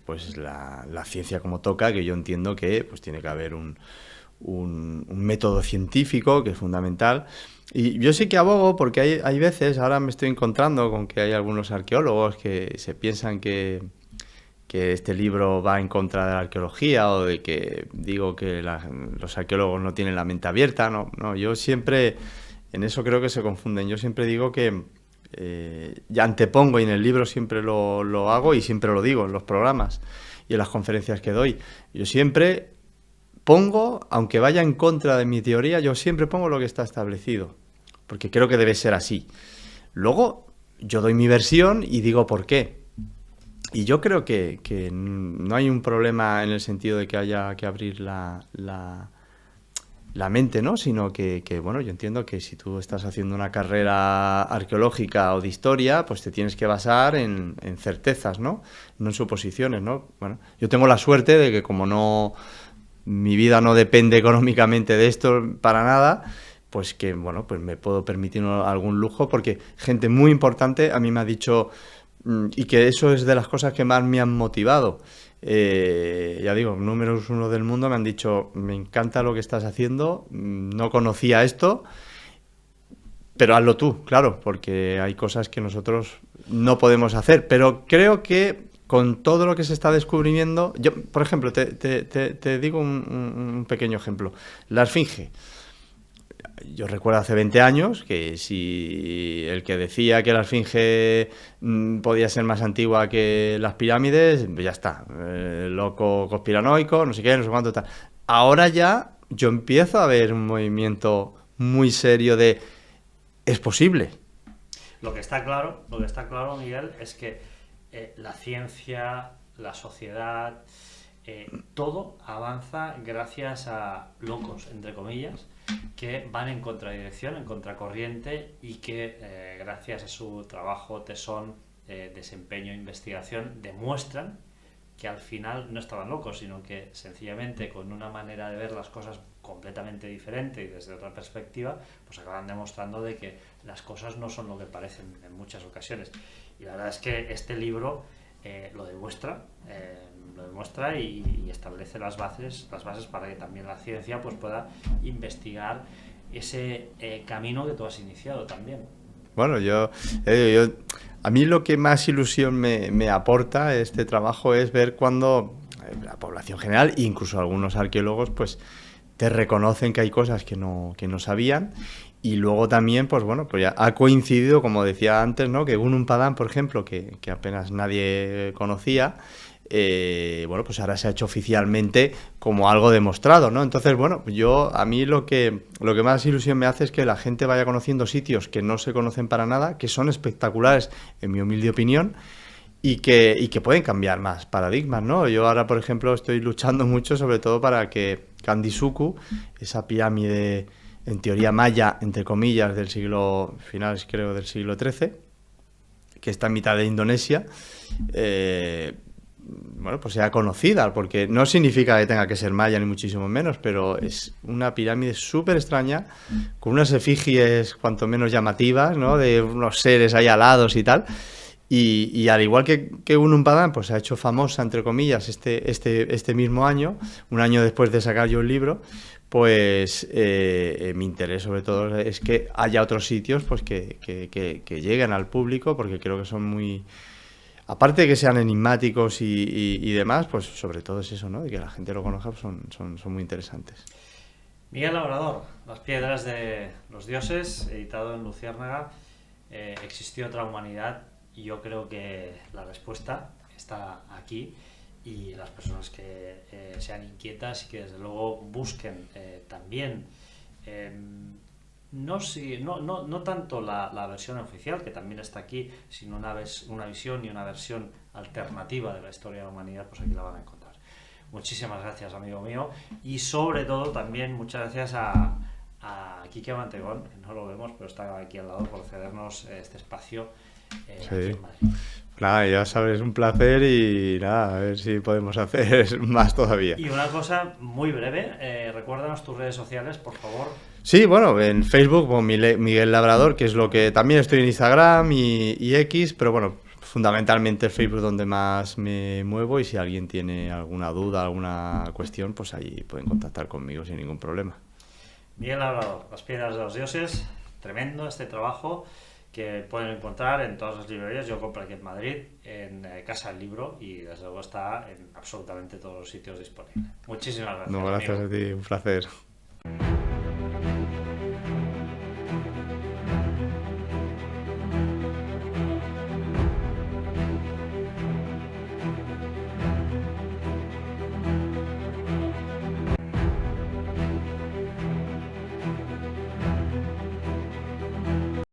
S2: pues la ciencia como toca, que yo entiendo que pues tiene que haber un método científico que es fundamental. Y yo sí que abogo, porque hay veces, ahora me estoy encontrando con que hay algunos arqueólogos que se piensan que este libro va en contra de la arqueología o de que digo que los arqueólogos no tienen la mente abierta. No, yo siempre, en eso creo que se confunden. Yo siempre digo que ya antepongo, y en el libro siempre lo hago y siempre lo digo en los programas y en las conferencias que doy. Yo siempre pongo, aunque vaya en contra de mi teoría, yo siempre pongo lo que está establecido, porque creo que debe ser así. Luego yo doy mi versión y digo por qué. Y yo creo que no hay un problema en el sentido de que haya que abrir la mente, ¿no? Sino que, bueno, yo entiendo que si tú estás haciendo una carrera arqueológica o de historia, pues te tienes que basar en certezas, ¿no? No en suposiciones, ¿no? Bueno, yo tengo la suerte de que como no, mi vida no depende económicamente de esto para nada, pues que, bueno, pues me puedo permitir algún lujo, porque gente muy importante a mí me ha dicho, y que eso es de las cosas que más me han motivado. Ya digo, números uno del mundo me han dicho, me encanta lo que estás haciendo, no conocía esto, pero hazlo tú, claro, porque hay cosas que nosotros no podemos hacer. Pero creo que con todo lo que se está descubriendo, yo, por ejemplo, te digo un pequeño ejemplo, la Esfinge. Yo recuerdo hace 20 años que si el que decía que la Esfinge podía ser más antigua que las pirámides, ya está, loco conspiranoico, no sé qué, no sé cuánto tal. Ahora ya yo empiezo a ver un movimiento muy serio de es posible.
S1: Lo que está claro, Miguel, es que la ciencia, la sociedad, todo avanza gracias a locos, entre comillas, que van en contradirección, en contracorriente, y que gracias a su trabajo, tesón, desempeño, investigación, demuestran que al final no estaban locos, sino que sencillamente con una manera de ver las cosas completamente diferente y desde otra perspectiva, pues acaban demostrando de que las cosas no son lo que parecen en muchas ocasiones. Y la verdad es que este libro lo demuestra y establece las bases para que también la ciencia pues pueda investigar ese camino que tú has iniciado también.
S2: Bueno, a mí lo que más ilusión me aporta este trabajo es ver cuando la población general, incluso algunos arqueólogos, pues te reconocen que hay cosas que no sabían. Y luego también, pues bueno, pues ya ha coincidido, como decía antes, ¿no? Que Gunung Padán, por ejemplo, que apenas nadie conocía, bueno, pues ahora se ha hecho oficialmente como algo demostrado, ¿no? Entonces, bueno, a mí lo que más ilusión me hace es que la gente vaya conociendo sitios que no se conocen para nada, que son espectaculares, en mi humilde opinión, y que pueden cambiar más paradigmas, ¿no? Yo ahora, por ejemplo, estoy luchando mucho, sobre todo para que Kandisuku, esa pirámide en teoría maya, entre comillas, del siglo, finales creo del siglo XIII, que está en mitad de Indonesia, bueno, pues sea conocida, porque no significa que tenga que ser maya ni muchísimo menos, pero es una pirámide súper extraña, con unas efigies cuanto menos llamativas, ¿no? De unos seres ahí alados y tal. Y al igual que Gunung Padán, pues se ha hecho famosa, entre comillas, este mismo año, un año después de sacar yo el libro, pues mi interés sobre todo es que haya otros sitios pues que lleguen al público, porque creo que son muy... Aparte de que sean enigmáticos y demás, pues sobre todo es eso, ¿no? De que la gente lo conozca, pues son muy interesantes.
S1: Miguel Labrador, Las piedras de los dioses, editado en Luciérnaga. ¿Existió otra humanidad? Y yo creo que la respuesta está aquí, y las personas que sean inquietas y que desde luego busquen también no tanto la versión oficial, que también está aquí, sino una visión y una versión alternativa de la historia de la humanidad, pues aquí la van a encontrar. Muchísimas gracias, amigo mío, y sobre todo también muchas gracias a Quique Mantecón, que no lo vemos pero está aquí al lado, por cedernos este espacio aquí en Madrid.
S2: Nada, ya sabes, un placer, y nada, a ver si podemos hacer más todavía.
S1: Y una cosa muy breve, recuérdanos tus redes sociales, por favor.
S2: Sí, bueno, en Facebook, bueno, Miguel Labrador, que es lo que también estoy en Instagram y X, pero bueno, fundamentalmente el Facebook donde más me muevo, y si alguien tiene alguna duda, alguna cuestión, pues ahí pueden contactar conmigo sin ningún problema.
S1: Miguel Labrador, Las piedras de los dioses, tremendo este trabajo, que pueden encontrar en todas las librerías. Yo compro aquí en Madrid, en Casa del Libro, y desde luego está en absolutamente todos los sitios disponibles. Muchísimas gracias.
S2: No, gracias amigo. A ti, un placer.